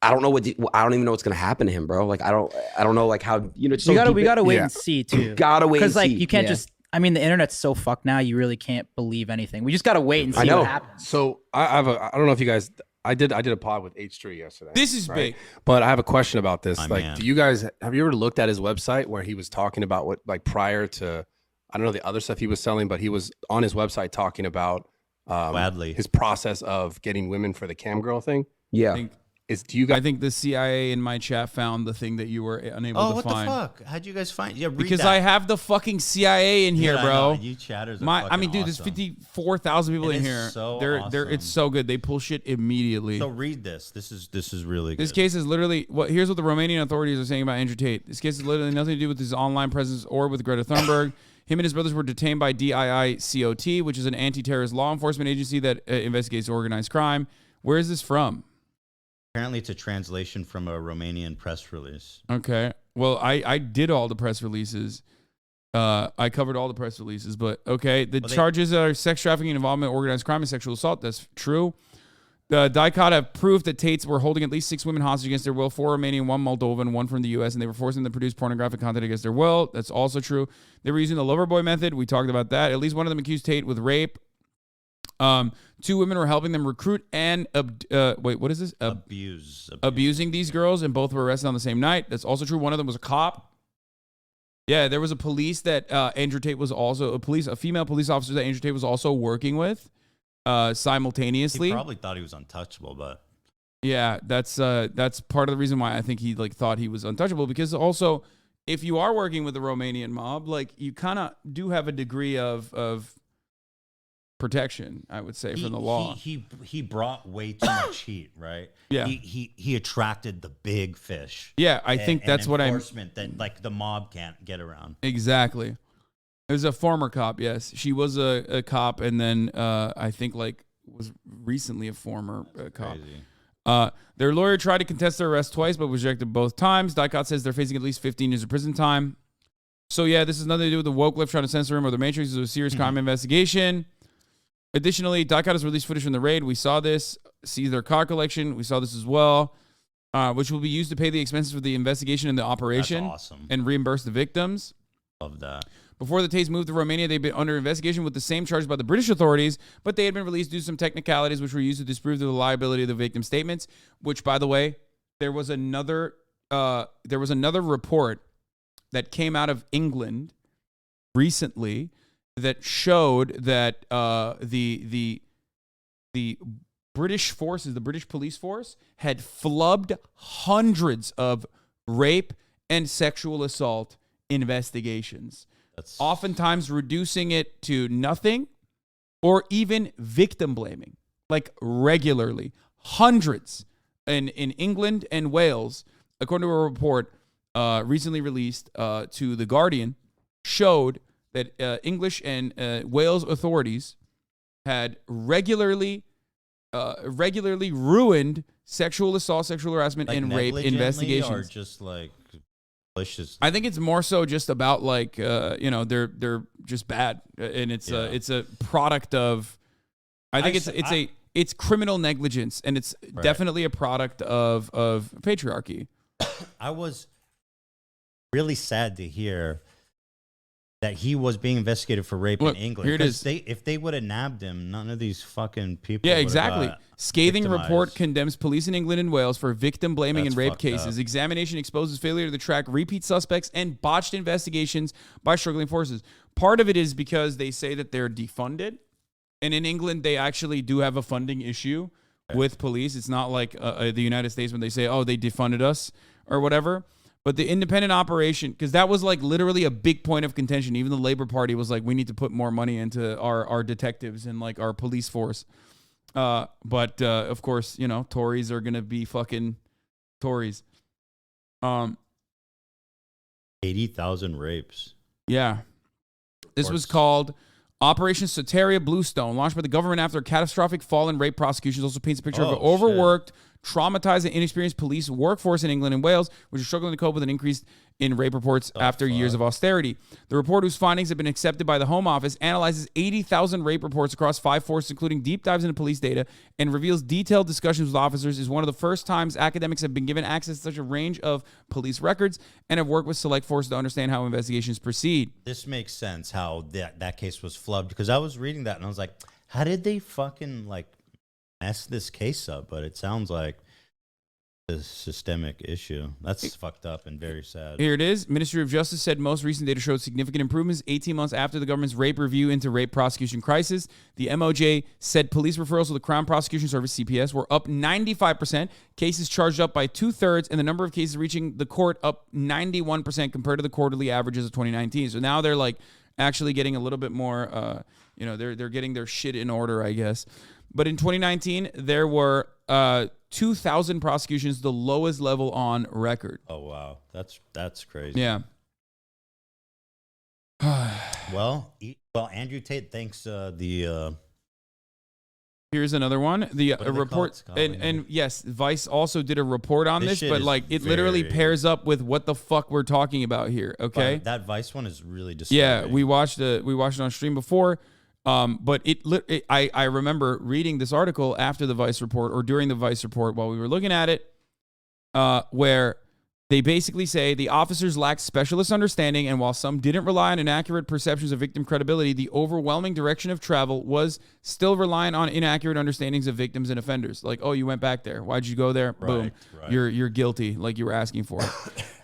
I don't know I don't even know what's gonna happen to him, bro. Like I don't know like how it's so we gotta wait Yeah. and see too. gotta wait Because and like see. you can't Yeah. just. I mean, the internet's so fucked now. You really can't believe anything. We just gotta wait and I see know. what happens. So I don't know if you guys. I did a pod with H3 yesterday. This is big. But I have a question about this. My Like, man. do you guys have you ever looked at his website where he was talking about what like prior to I don't know the other stuff he was selling, but he was on his website talking about Wadley. his process of getting women for the cam girl thing. Yeah. Do you guys? I think the CIA in my chat found the thing that you were unable Oh, to what find. the fuck? How'd you guys find? Yeah, read Because that. I have the fucking CIA in here, Yeah, I bro. know. You chatters. I mean, dude, there's awesome. 54,000 people It in is here. so They're awesome. it's so good. They pull shit immediately. So read this. This is really good. This case is literally here's what the Romanian authorities are saying about Andrew Tate. This case has literally nothing to do with his online presence or with Greta Thunberg. Him and his brothers were detained by DIICOT, which is an anti-terrorist law enforcement agency that investigates organized crime. Where is this from? Apparently, it's a translation from a Romanian press release. Okay. Well, I did all the press releases. I covered all the press releases, but okay. The Well, charges are sex trafficking, involvement, organized crime, and sexual assault. That's true. The DICOT have proved that Tates were holding at least 6 women hostage against their will, 4 Romanian, 1 Moldovan, 1 from the U.S., and they were forcing them to produce pornographic content against their will. That's also true. They were using the lover boy method. We talked about that. At least one of them accused Tate with rape. 2 women were helping them recruit and what is this? Abusing these girls, and both were arrested on the same night. That's also true. One of them was a cop. Yeah, there was a police that Andrew Tate was also a female police officer that Andrew Tate was also working with. Simultaneously, He probably thought he was untouchable, but yeah, that's part of the reason why I think he thought he was untouchable, because also if you are working with the Romanian mob, you kind of do have a degree of protection, I would say, from the law. He brought way too much heat, right? Yeah. He attracted the big fish. Yeah, I think that's what I'm. Enforcement that the mob can't get around. Exactly. It was a former cop, yes. She was a cop, and then I think was recently a former cop. Crazy. Their lawyer tried to contest their arrest twice, but was rejected both times. DICOT says they're facing at least 15 years of prison time. So yeah, this has nothing to do with the woke left trying to censor him or the Matrix. It was a serious crime investigation. Additionally, DICOT has released footage from the raid. We saw this. See their car collection. We saw this as well, which will be used to pay the expenses for the investigation and the operation. That's awesome. And reimburse the victims. Love that. Before the Tates moved to Romania, they'd been under investigation with the same charges by the British authorities, but they had been released due to some technicalities which were used to disprove the reliability of the victim statements, which, by the way, there was another report that came out of England recently that showed that the British forces, the British police force, had flubbed hundreds of rape and sexual assault investigations. Oftentimes reducing it to nothing or even victim blaming, regularly. Hundreds in England and Wales, according to a report recently released to The Guardian, showed that English and Wales authorities had regularly ruined sexual assault, sexual harassment, and rape investigations. Or just malicious. I think it's more so just about they're just bad, and it's a product of. I think it's criminal negligence, and it's definitely a product of patriarchy. I was really sad to hear that he was being investigated for rape in England. Here it is. If they would have nabbed him, none of these fucking people. Yeah, exactly. Scathing victimized. report condemns police in England and Wales for victim blaming in rape fucked cases. up. Examination exposes failure to track repeat suspects and botched investigations by struggling forces. Part of it is because they say that they're defunded. And in England, they actually do have a funding issue with police. It's not like the United States when they say, oh, they defunded us or whatever. But the independent operation, because that was literally a big point of contention. Even the Labor Party was like, we need to put more money into our detectives and our police force. But of course, Tories are going to be fucking Tories. 80,000 rapes. Yeah. This was called Operation Soteria Bluestone, launched by the government after a catastrophic fall in rape prosecutions. Also paints a picture of an overworked, traumatized, and inexperienced police workforce in England and Wales, which are struggling to cope with an increase in rape reports after years of austerity. The report, whose findings have been accepted by the Home Office, analyzes 80,000 rape reports across 5 forces, including deep dives into police data, and reveals detailed discussions with officers. Is one of the first times academics have been given access to such a range of police records and have worked with select forces to understand how investigations proceed. This makes sense how that case was flubbed, because I was reading that and I was like, how did they fucking mess this case up? But it sounds like a systemic issue. That's fucked up and very sad. Here it is. Ministry of Justice said most recent data showed significant improvements 18 months after the government's rape review into rape prosecution crisis. The MOJ said police referrals to the Crown Prosecution Service, CPS, were up 95%, cases charged up by 2/3, and the number of cases reaching the court up 91% compared to the quarterly averages of 2019. So now they're actually getting a little bit more, they're getting their shit in order, I guess. But in 2019, there were 2,000 prosecutions, the lowest level on record. Oh, wow. That's crazy. Yeah. Well, Andrew Tate thanks the Here's another one. The What do they call report, it? Scotland. and yes, Vice also did a report on This this, shit but is like it literally very- pairs up with what the fuck we're talking about here. Okay. But that Vice one is really disturbing. Yeah, we watched it on stream before, but I remember reading this article after the Vice report or during the Vice report while we were looking at it, where they basically say the officers lacked specialist understanding, and while some didn't rely on inaccurate perceptions of victim credibility, the overwhelming direction of travel was still reliant on inaccurate understandings of victims and offenders. Like, oh, you went back there. Why'd you go there? Boom. Right. You're guilty, like you were asking for.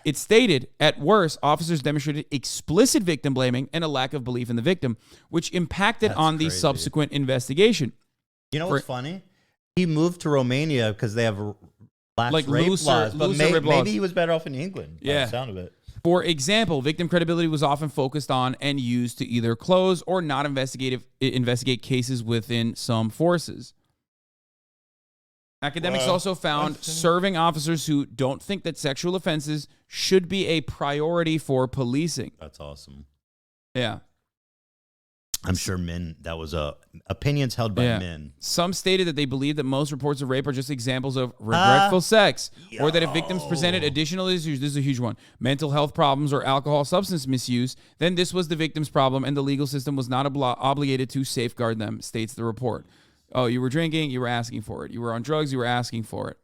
It stated, at worst, officers demonstrated explicit victim blaming and a lack of belief in the victim, which impacted That's on the crazy. subsequent investigation. You know what's funny? He moved to Romania because they have lax Like rape looser- laws, but looser rape laws. maybe he was better off in England. By Yeah. the sound of it. For example, victim credibility was often focused on and used to either close or not investigate cases within some forces. Academics also found serving officers who don't think that sexual offenses should be a priority for policing. That's awesome. Yeah. I'm sure that was opinions held by men. Some stated that they believe that most reports of rape are just examples of regretful sex, or that if victims presented additional issues, this is a huge one, mental health problems or alcohol substance misuse, then this was the victim's problem and the legal system was not obligated to safeguard them, states the report. Oh, you were drinking, you were asking for it. You were on drugs, you were asking for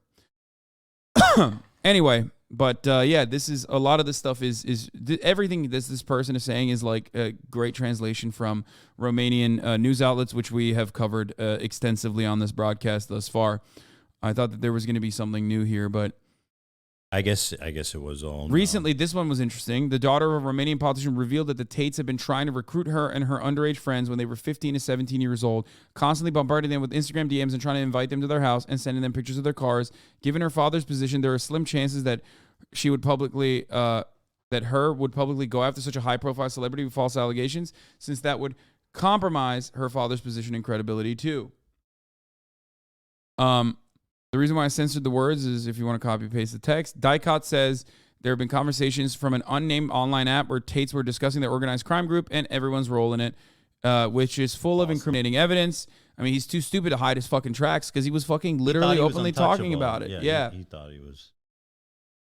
it. Anyway, but yeah, this is a lot of this stuff is everything this person is saying is like a great translation from Romanian news outlets, which we have covered extensively on this broadcast thus far. I thought that there was going to be something new here, but I guess it was all recently, this one was interesting. The daughter of a Romanian politician revealed that the Tates had been trying to recruit her and her underage friends when they were 15 to 17 years old, constantly bombarding them with Instagram DMs and trying to invite them to their house and sending them pictures of their cars. Given her father's position, there are slim chances that she would publicly, would publicly go after such a high-profile celebrity with false allegations, since that would compromise her father's position and credibility too. The reason why I censored the words is if you want to copy paste the text. Dicot says there have been conversations from an unnamed online app where Tates were discussing their organized crime group and everyone's role in it, which is full of incriminating evidence. I mean, he's too stupid to hide his fucking tracks because he was fucking literally openly talking about it. Yeah. He thought he was.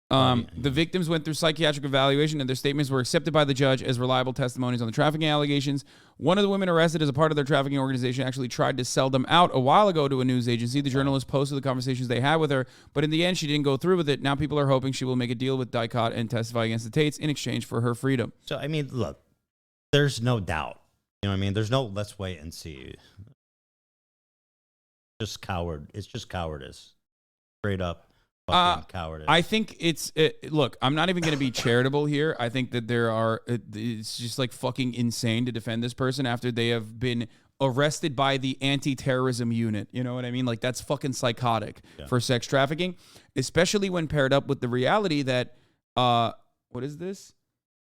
The victims went through psychiatric evaluation and their statements were accepted by the judge as reliable testimonies on the trafficking allegations. One of the women arrested as a part of their trafficking organization actually tried to sell them out a while ago to a news agency. The journalist posted the conversations they had with her, but in the end, she didn't go through with it. Now people are hoping she will make a deal with Dicot and testify against the Tates in exchange for her freedom. So, I mean, look, there's no doubt. You know what I mean? There's no let's wait and see. It's just cowardice. Straight up. Cowardice. I think look, I'm not even going to be charitable here. I think that it's just like fucking insane to defend this person after they have been arrested by the anti-terrorism unit. You know what I mean? Like, that's fucking psychotic for sex trafficking, especially when paired up with the reality that, what is this?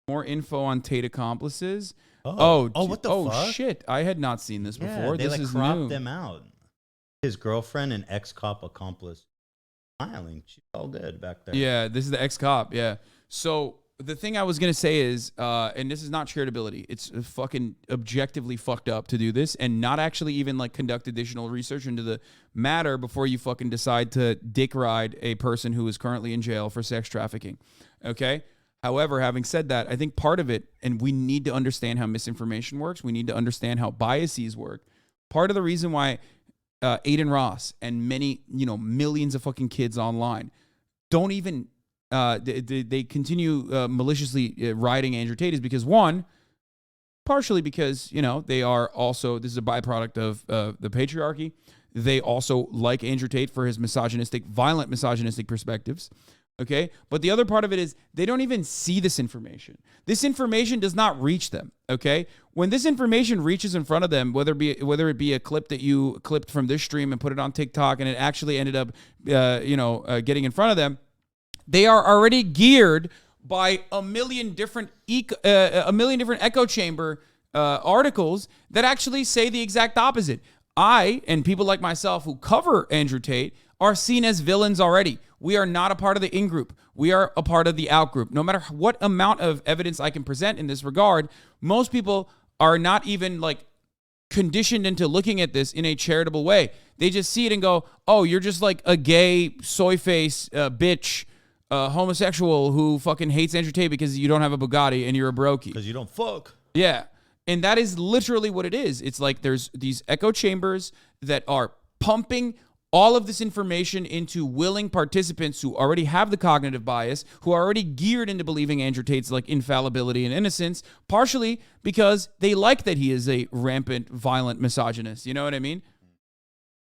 More info on Tate accomplices. What the fuck? Oh, shit. I had not seen this before. They This like is cropped new. them out. His girlfriend and ex-cop accomplice. Smiling. She's all good back there. Yeah, this is the ex-cop, yeah. So the thing I was going to say is, and this is not charitability, it's fucking objectively fucked up to do this and not actually even like conduct additional research into the matter before you fucking decide to dick ride a person who is currently in jail for sex trafficking, okay? However, having said that, I think part of it, and we need to understand how misinformation works, we need to understand how biases work. Part of the reason why Adin Ross and many, millions of fucking kids online don't even, they continue maliciously riding Andrew Tate is because, one, partially because, they are also, this is a byproduct of the patriarchy. They also like Andrew Tate for his violent misogynistic perspectives. Okay. But the other part of it is they don't even see this information. This information does not reach them. Okay. When this information reaches in front of them, whether it be a clip that you clipped from this stream and put it on TikTok and it actually ended up, getting in front of them, they are already geared by a million different echo chamber articles that actually say the exact opposite. I and people like myself who cover Andrew Tate are seen as villains already. We are not a part of the in-group. We are a part of the out-group. No matter what amount of evidence I can present in this regard, most people are not even like conditioned into looking at this in a charitable way. They just see it and go, oh, you're just like a gay soy face bitch homosexual who fucking hates Andrew Tate because you don't have a Bugatti and you're a brokey. Because you don't fuck. Yeah. And that is literally what it is. It's like there's these echo chambers that are pumping all of this information into willing participants who already have the cognitive bias, who are already geared into believing Andrew Tate's like infallibility and innocence, partially because they like that he is a rampant, violent misogynist. You know what I mean?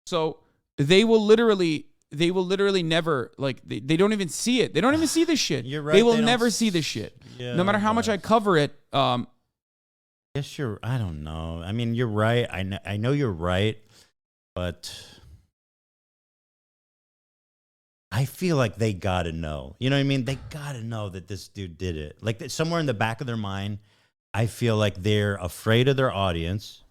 So they will literally never, like, they don't even see it. They don't even see this shit. You're right. They will never see this shit. Yeah, no matter how much I cover it. Yes, I don't know. I mean, you're right. I know you're right, but I feel like they gotta know. You know what I mean? They gotta know that this dude did it. Like somewhere in the back of their mind, I feel like they're afraid of their audience,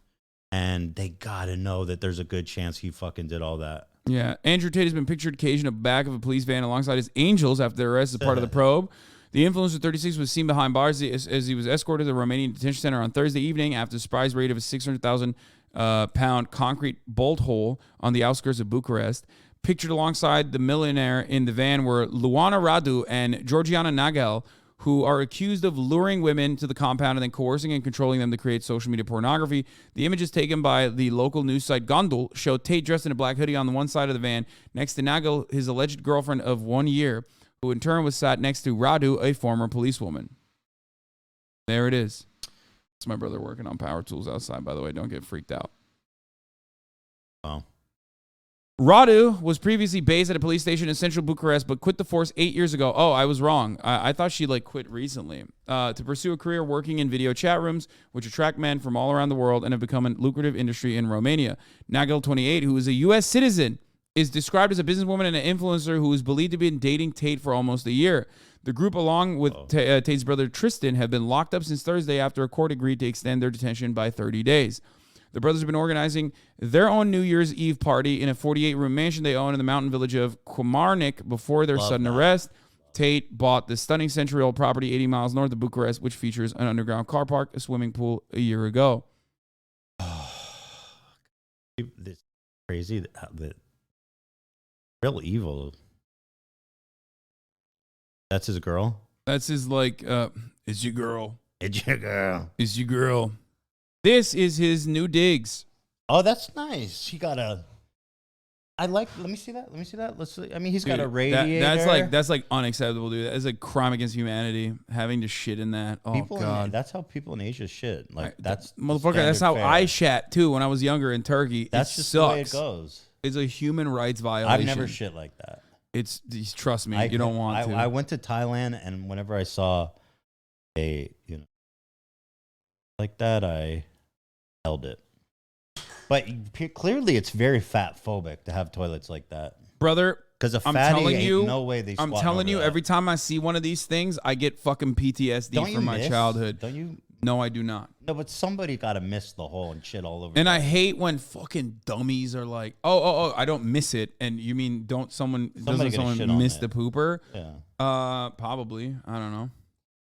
and they gotta know that there's a good chance he fucking did all that. Yeah, Andrew Tate has been pictured occasionally in the back of a police van alongside his angels after their arrest as part of the probe. The influencer 36 was seen behind bars as he was escorted to the Romanian detention center on Thursday evening after a surprise raid of a 600,000 pound concrete bolt hole on the outskirts of Bucharest. Pictured alongside the millionaire in the van were Luana Radu and Georgiana Nagel, who are accused of luring women to the compound and then coercing and controlling them to create social media pornography. The images taken by the local news site Gondul show Tate dressed in a black hoodie on the one side of the van, next to Nagel, his alleged girlfriend of 1 year, who in turn was sat next to Radu, a former policewoman. There it is. It's my brother working on power tools outside, by the way. Don't get freaked out. Oh. Radu was previously based at a police station in central Bucharest, but quit the force 8 years ago. Oh, I was wrong. I thought she quit recently to pursue a career working in video chat rooms, which attract men from all around the world and have become a lucrative industry in Romania. Nagel, 28, who is a U.S. citizen, is described as a businesswoman and an influencer who is believed to be dating Tate for almost a year. The group, along with Tate's brother Tristan, have been locked up since Thursday after a court agreed to extend their detention by 30 days. The brothers have been organizing their own New Year's Eve party in a 48-room mansion they own in the mountain village of Komarnik before their sudden arrest. Tate bought the stunning century-old property 80 miles north of Bucharest, which features an underground car park, a swimming pool, a year ago. This crazy that real evil. That's his girl? That's his, it's your girl. It's your girl. It's your girl. This is his new digs. Oh, that's nice. He got a... let me see that. Let's see. I mean, he's got a radiator. That's unacceptable, dude. That's a crime against humanity, having to shit in that. Oh, God. That's how people in Asia shit. That's... Motherfucker, that's how I shat, too, when I was younger in Turkey. That's just the way it goes. It's a human rights violation. I've never shit like that. Trust me, you don't want to. I went to Thailand, and whenever I saw like that, I held it. But clearly, it's very fat phobic to have toilets like that, brother. Because a fatty ain't no way they. I'm telling you, every time I see one of these things, I get fucking PTSD from my childhood. Don't you? No, I do not. No, but somebody got to miss the hole and shit all over. And I hate when fucking dummies are like, oh, I don't miss it. And you mean doesn't someone miss the pooper? Yeah. Probably. I don't know.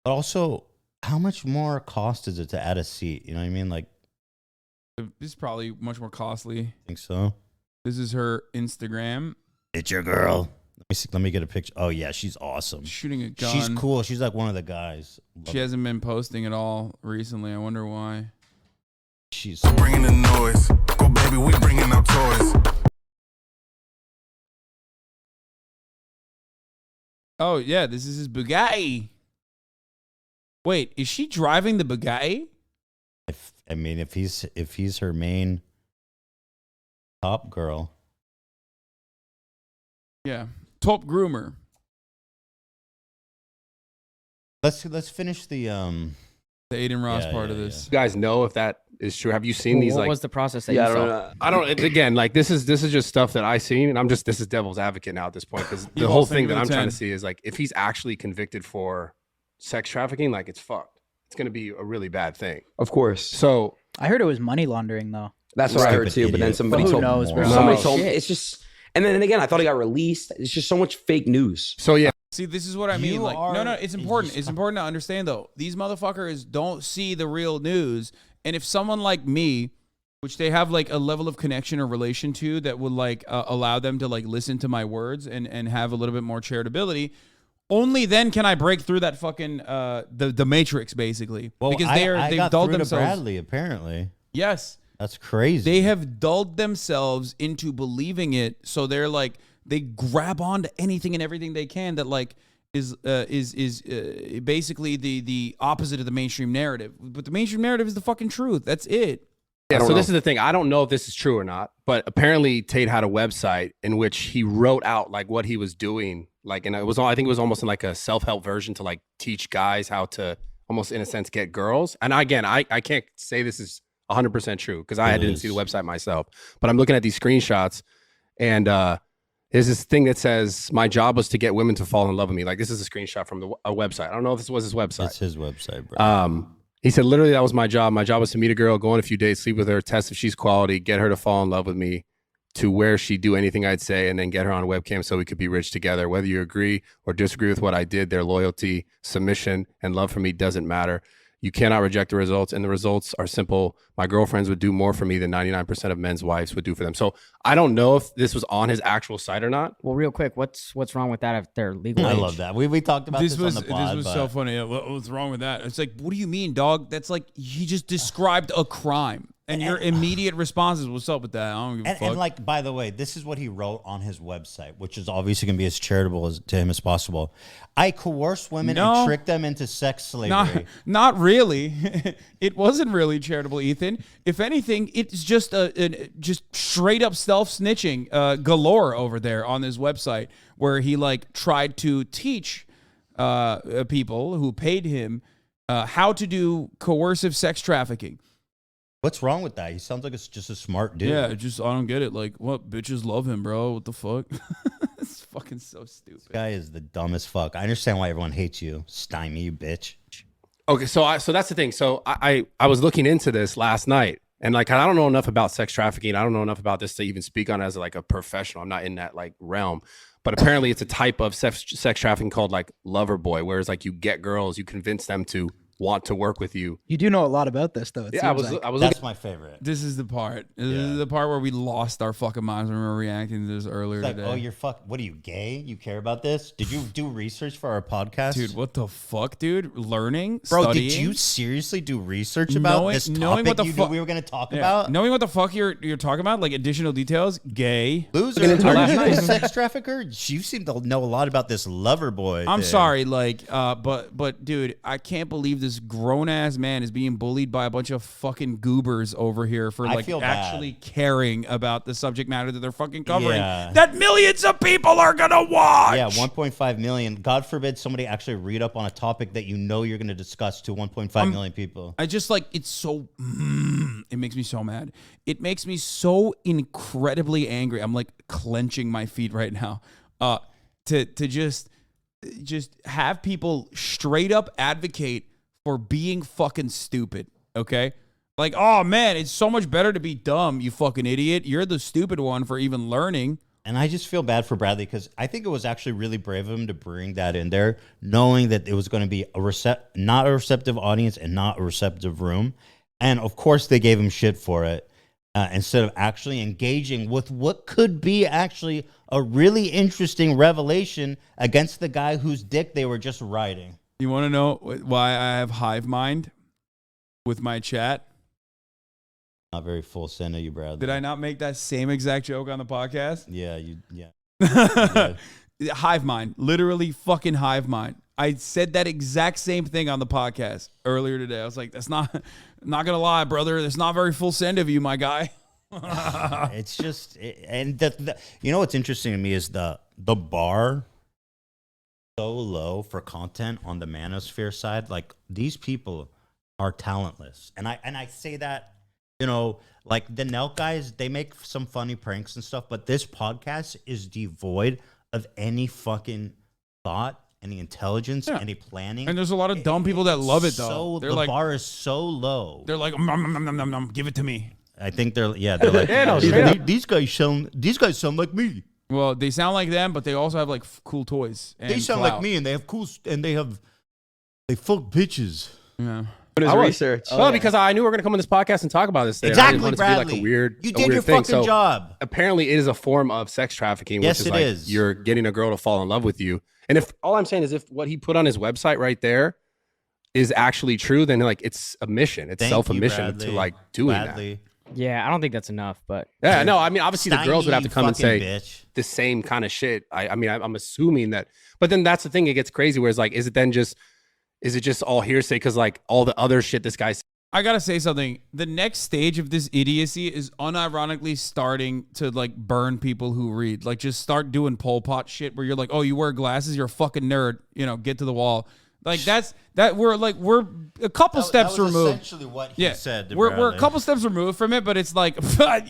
But also, how much more cost is it to add a seat? You know what I mean? This is probably much more costly. I think so. This is her Instagram. It's your girl. Let me get a picture. Oh, yeah, she's awesome. Shooting a gun. She's cool. She's like one of the guys. She hasn't been posting at all recently. I wonder why. She's bringing the noise. Go, baby, we bringing our toys. Oh, yeah, this is his Bugatti. Wait, is she driving the Bugatti? If he's her main top girl. Yeah. Top groomer. Let's finish the Adin Ross part of this. You guys know if that is true? Have you seen these? What was the process that you saw? I don't. Again, this is just stuff that I seen, and this is devil's advocate now at this point because the whole thing that I'm trying to see is if he's actually convicted for sex trafficking, it's fucked. It's going to be a really bad thing. Of course. So I heard it was money laundering though. That's what I heard too. But then somebody told me. Somebody told me it's just. And then again, I thought he got released. It's just so much fake news. So yeah. See, this is what I mean. No, it's important. It's important to understand though. These motherfuckers don't see the real news. And if someone like me which they have like a level of connection or relation to that would like allow them to like listen to my words and have a little bit more charitability. Only then can I break through that fucking the matrix, basically. Well, because I they've got dulled through to themselves. Bradley, apparently. Yes. That's crazy. They have dulled themselves into believing it, so they're like they grab onto anything and everything they can that like is basically the opposite of the mainstream narrative. But the mainstream narrative is the fucking truth. That's it. Yeah, so this is the thing. I don't know if this is true or not, but apparently Tate had a website in which he wrote out like what he was doing. Like, and it was I think it was almost in like a self-help version to like teach guys how to almost in a sense get girls. And again, I can't say this is 100% true because I didn't see the website myself. But I'm looking at these screenshots, and there's this thing that says my job was to get women to fall in love with me. Like this is a screenshot from a website. I don't know if this was his website. It's his website, bro. He said, literally, that was my job. My job was to meet a girl, go on a few dates, sleep with her, test if she's quality, get her to fall in love with me, to where she'd do anything I'd say, and then get her on a webcam so we could be rich together. Whether you agree or disagree with what I did, their loyalty, submission, and love for me doesn't matter. You cannot reject the results, and the results are simple. My girlfriends would do more for me than 99% of men's wives would do for them. So I don't know if this was on his actual site or not. Well, real quick, what's wrong with that if they're legal I age? love that. We talked about this on the pod. This was so funny. Yeah, what's wrong with that? It's like, what do you mean, dog? That's like he just described a crime. And your immediate response is, what's up with that? I don't give a fuck. And like, by the way, this is what he wrote on his website, which is obviously going to be as charitable to him as possible. I coerce women and trick them into sex slavery. Not really. It wasn't really charitable, Ethan. If anything, it's just just straight up self-snitching galore over there on this website where he like tried to teach people who paid him how to do coercive sex trafficking. What's wrong with that? He sounds like it's just a smart dude. Yeah, I don't get it. Like, what? Bitches love him, bro. What the fuck? It's fucking so stupid. This guy is the dumbest fuck. I understand why everyone hates you. Stymie, you bitch. Okay, so that's the thing. So I was looking into this last night, and like I don't know enough about sex trafficking. I don't know enough about this to even speak on it as like a professional. I'm not in that like realm. But apparently it's a type of sex trafficking called like lover boy, whereas like you get girls, you convince them to want to work with you. You do know a lot about this, though. I was That's my favorite. This is the part. This is the part where we lost our fucking minds when we were reacting to this earlier It's like, today. oh, you're what are you, gay? You care about this? Did you do research for our podcast? Dude, what the fuck, dude? Learning, bro, studying? did you seriously do research about this topic knowing what the you knew we were going to talk about? Knowing what the fuck you're talking about, like additional details, gay. Loser, are you a sex trafficker? You seem to know a lot about this lover boy I'm thing. sorry, like, but dude, I can't believe this grown-ass man is being bullied by a bunch of fucking goobers over here for like actually caring about the subject matter that they're fucking covering that millions of people are gonna watch. Yeah, 1.5 million. God forbid somebody actually read up on a topic that you know you're going to discuss to 1.5 million people. I just like it's so it makes me so mad. It makes me so incredibly angry. I'm like clenching my feet right now. To just have people straight up advocate for being fucking stupid, okay? Like, oh man, it's so much better to be dumb, you fucking idiot. You're the stupid one for even learning. And I just feel bad for Bradley because I think it was actually really brave of him to bring that in there, knowing that it was going to be not a receptive audience and not a receptive room. And of course they gave him shit for it instead of actually engaging with what could be actually a really interesting revelation against the guy whose dick they were just riding. You want to know why I have hive mind with my chat? Not very full send of you, Bradley. Did I not make that same exact joke on the podcast? Yeah. Hive mind. Literally fucking hive mind. I said that exact same thing on the podcast earlier today. I was like, I'm not going to lie, brother. That's not very full send of you, my guy. It's just, and you know what's interesting to me is the bar so low for content on the manosphere side. Like these people are talentless, and I say that, you know, like the Nelk guys, they make some funny pranks and stuff, but this podcast is devoid of any fucking thought, any intelligence, any planning. And there's a lot of dumb people that love it though. The bar is so low. They're like, nom, give it to me. I think they're like, these guys sound like me. Well, they sound like them, but they also have like cool toys. And they sound like me, and they have they fuck bitches. Yeah. His I was. research. Well, because I knew we were going to come on this podcast and talk about this thing. Exactly, I didn't want it to Bradley. be like a weird, You a did weird your thing. fucking job. Apparently, it is a form of sex trafficking. Yes, which is it like is. You're getting a girl to fall in love with you. And if all I'm saying is if what he put on his website right there is actually true, then like it's a mission. It's Thank self-admission you, to Bradley. like doing Bradley. Yeah, I don't think that's enough, but that. Yeah, no, I mean obviously the girls would have to come and say Bitch. the same kind of shit. I mean I'm assuming that, but then that's the thing. It gets crazy. Where it's like, is it just all hearsay? Because like all the other shit this guy. I gotta say something. The next stage of this idiocy is unironically starting to like burn people who read. Like just start doing Pol Pot shit where you're like, oh, you wear glasses, you're a fucking nerd. You know, get to the wall. Like we're a couple steps that was removed. Essentially, what he said. To We're a Bradley. couple steps removed from it, but it's like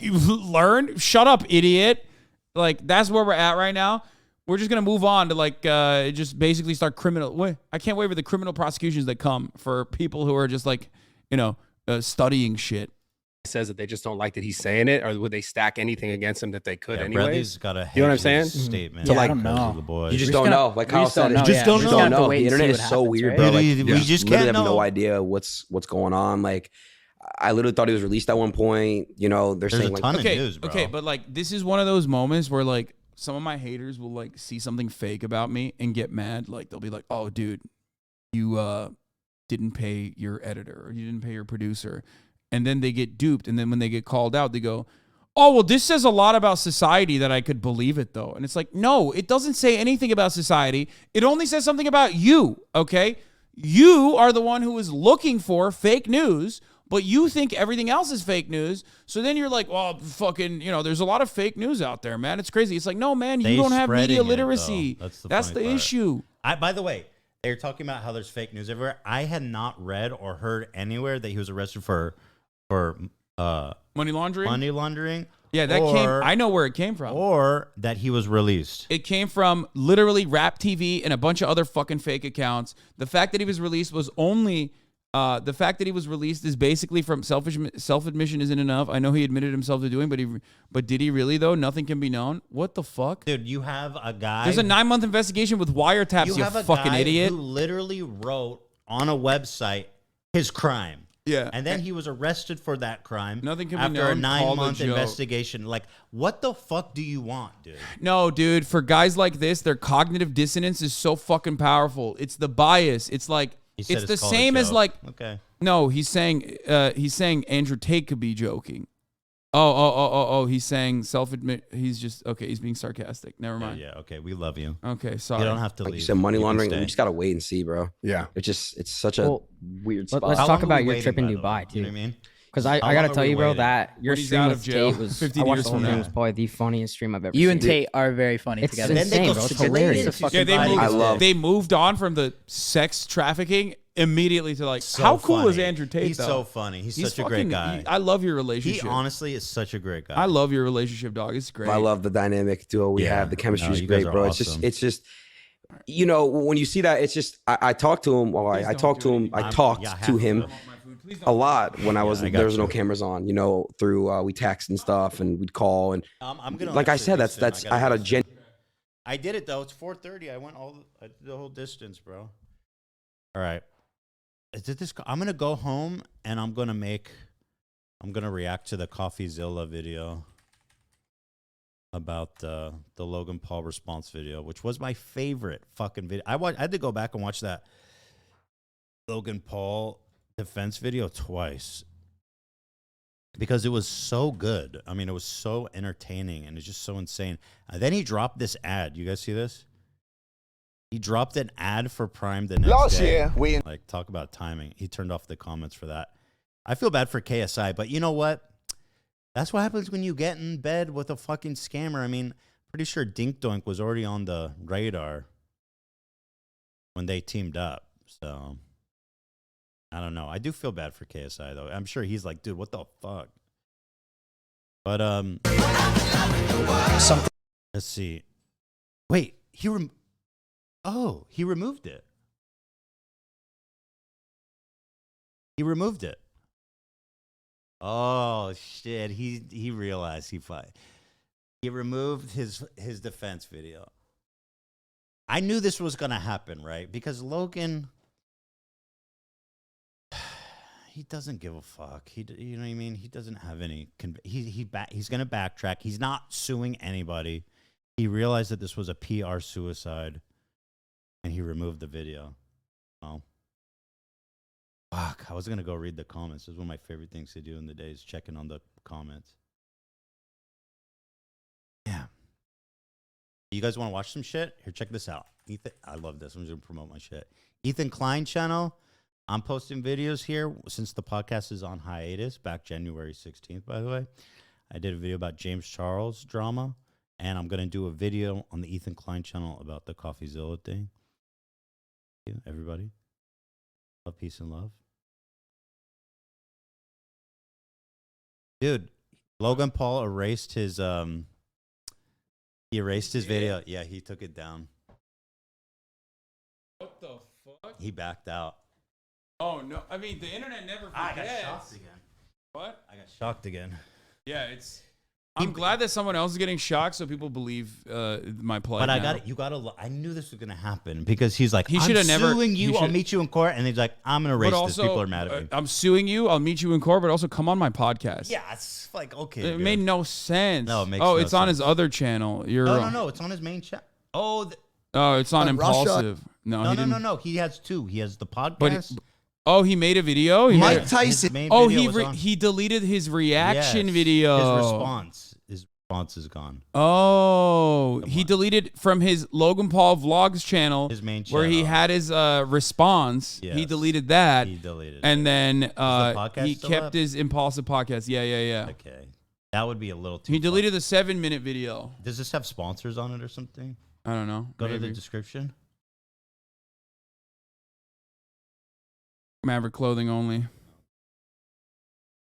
you learn. Shut up, idiot. Like that's where we're at right now. We're just gonna move on to like just basically start criminal. I can't wait for the criminal prosecutions that come for people who are just like studying shit. Says that they just don't like that he's saying it, or would they stack anything against him that they could anyways? Bradley's got a You know what I'm saying? statement. Yeah, to I like don't know. the boys. You just don't know. Like Kyle said, know. you just Yeah, don't we just have to know. wait The and see internet what is so happens, weird, right? bro. Like, We just literally can't have know. no idea what's going on. Like, I literally thought he was released at one point. You know, they're There's saying a like, ton of Okay, news, bro. okay, but like this is one of those moments where like some of my haters will like see something fake about me and get mad. Like they'll be like, "Oh, dude, you didn't pay your editor or you didn't pay your producer," and then they get duped. And then when they get called out, they go, "Oh, well, this says a lot about society that I could believe it though." And it's like, no, it doesn't say anything about society. It only says something about you. Okay, you are the one who is looking for fake news. But you think everything else is fake news. So then you're like, well, fucking, there's a lot of fake news out there, man. It's crazy. It's like, no, man, you don't have media literacy. That's the issue. By the way, they're talking about how there's fake news everywhere. I had not read or heard anywhere that he was arrested for Money laundering? money laundering. Yeah, I know where it came from. Or that he was released. It came from literally Rap TV and a bunch of other fucking fake accounts. The fact that he was released was only... the fact that he was released is basically from self-admission isn't enough. I know he admitted himself to doing, but did he really though? Nothing can be known. What the fuck? Dude, you have a guy. There's a 9-month investigation with wiretaps, you have a fucking guy idiot. who literally wrote on a website his crime. Yeah. And then he was arrested for that crime. Nothing can be after known, a called a 9-month joke. investigation. Like, what the fuck do you want, dude? No, dude, for guys like this, their cognitive dissonance is so fucking powerful. It's the bias. It's like He said it's the called a same as joke. like Okay. no, he's saying Andrew Tate could be joking. Oh, he's saying he's just okay, he's being sarcastic. Never mind. Yeah, okay, we love you. Okay, sorry. You don't have to like leave. you said, money You can laundering. stay. We just gotta wait and see, bro. Yeah. It's such a weird spot. let's How talk long are about we your waiting, trip in by the way? Dubai, You know too. what I mean? Because How I long gotta are tell we you, bro, waiting? that your When he's stream out with of jail, Tate was 15 I watched years the whole from thing. now. Was probably the funniest stream I've ever You seen. and Tate are very funny It's together. insane, bro. It's hilarious. Yeah, they I moved on from the sex trafficking immediately to like So how cool is funny. Andrew Tate He's though? so funny. He's such a great guy. I love your He relationship. honestly is such a great guy. I love your relationship, dog. It's great. I love the dynamic duo we Yeah. have. The chemistry No, is you guys great, are bro. awesome. It's just, when you see that, it's just, I talked to him. Well, I talked to him. I talked to him a lot when I was I got there was no you. cameras on. Through we text and stuff, and we'd call and I'm gonna like I actually said, do soon. that's gotta I had go a soon. gen. I did it though. It's 4:30. I did the whole distance, bro. All right. I'm gonna go home and I'm gonna react to the CoffeeZilla video about the Logan Paul response video, which was my favorite fucking video. I had to go back and watch that Logan Paul defense video twice because it was so good. I mean, it was so entertaining and it's just so insane. And then he dropped this ad. You guys see this? He dropped an ad for Prime the next day. Like, talk about timing. He turned off the comments for that. I feel bad for KSI, but you know what? That's what happens when you get in bed with a fucking scammer. I mean, pretty sure Dink Doink was already on the radar when they teamed up. So, I don't know. I do feel bad for KSI, though. I'm sure he's like, dude, what the fuck? But, let's see. Wait, he removed it. He removed it. Oh shit! He realized he removed his defense video. I knew this was gonna happen, right? Because Logan, he doesn't give a fuck. You know what I mean? He doesn't have any. He's gonna backtrack. He's not suing anybody. He realized that this was a PR suicide, and he removed the video. Oh, fuck! I was gonna go read the comments. This is one of my favorite things to do in the day is checking on the comments. Yeah. You guys want to watch some shit? Here, check this out. Ethan, I love this. I'm just gonna promote my shit. Ethan Klein channel. I'm posting videos here since the podcast is on hiatus. Back January 16th, by the way. I did a video about James Charles drama, and I'm gonna do a video on the Ethan Klein channel about the CoffeeZilla thing. Thank you, everybody. Love, peace, and love. Dude, Logan Paul erased his he erased his video. Yeah, he took it down. What the fuck? He backed out. Oh no! I mean, the internet never forgets. I got shocked again. What? I got shocked again. Yeah, it's. I'm glad that someone else is getting shocked, so people believe my play. But I got it. You got to. I knew this was gonna happen because he's like, he I'm should have never. suing you. I'll meet you in court, and he's like, I'm gonna erase this. People are mad at me. I'm suing you. I'll meet you in court, but also come on my podcast. Yeah, it's like okay. It made no sense. No, it makes no it's on his other channel. No. It's on his main channel. Oh, it's on Impulsive. No. He has two. He has the podcast. He made a video. Mike Tyson. He deleted his reaction video. His response is gone. Oh, he deleted from his Logan Paul Vlogs channel, his main where he had his response. Yes. He deleted that. He deleted and it. then he still kept up? his Impulsive podcast. Yeah. Okay, that would be a little too. He deleted the 7-minute video. Does this have sponsors on it or something? I don't know. Go to the description. Maverick clothing only.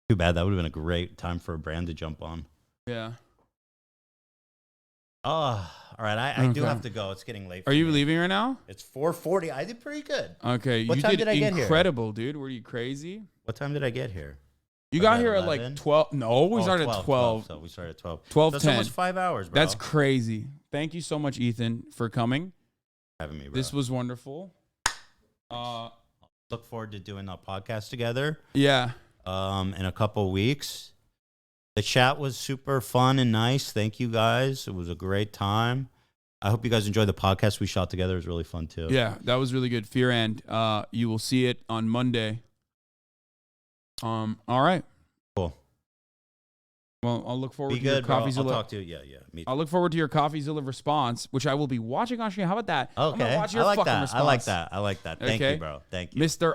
Too bad. That would have been a great time for a brand to jump on. Yeah. Oh, all right. I do have to go. It's getting late. Are you leaving right now? It's 4:40. I did pretty good. Okay. What time did I get here? Incredible, dude. Were you crazy? What time did I get here? You got here at like 12. No, we started at 12. So we started at 12. 12:10. That's almost 5 hours, bro. That's crazy. Thank you so much, Ethan, for coming. Having me, bro. This was wonderful. Look forward to doing a podcast together. Yeah. In a couple weeks. The chat was super fun and nice. Thank you guys. It was a great time. I hope you guys enjoyed the podcast we shot together. It was really fun too. Yeah, that was really good. Fear and you will see it on Monday. All right. Cool. Well, I'll look forward Be to your good, bro. CoffeeZilla. I'll talk to you. Yeah. I'll look forward to your CoffeeZilla response, which I will be watching on stream. How about that? I'm Okay. gonna watch your I like fucking that. response. I like that. Thank you, bro. Thank you. Mr.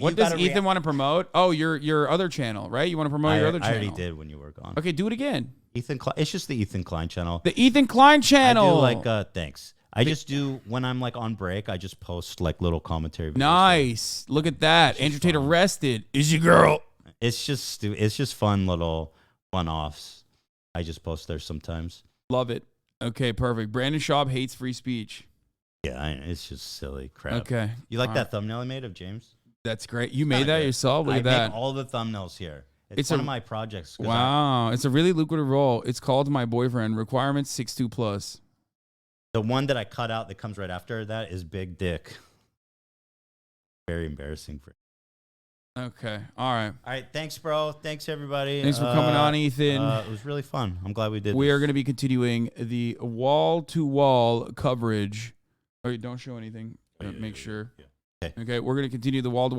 What does Ethan want to promote? Oh, your other channel, right? You want to promote your other channel? I already did when you were gone. Okay, do it again. Ethan Klein. It's just the Ethan Klein channel. The Ethan Klein channel. I do thanks. I just do when I'm like on break. I just post like little commentary videos. Nice. Look at that. Andrew Tate arrested. Is your girl? It's just fun little one-offs. I just post there sometimes. Love it. Okay, perfect. Brandon Schaub hates free speech. Yeah, it's just silly crap. Okay. You like that thumbnail I made of James? That's great. You made that yourself? Look at I that. make all the thumbnails here. It's one of my projects. Wow. It's a really lucrative role. It's called My Boyfriend. Requirements 6'2 plus. The one that I cut out that comes right after that is Big Dick. Very embarrassing for. Okay. All right. All right. Thanks, bro. Thanks, everybody. Thanks for coming on, Ethan. It was really fun. I'm glad we did We this. are going to be continuing the wall-to-wall coverage. Oh, don't show anything. Make sure. Yeah. Okay. We're going to continue the wall-to-wall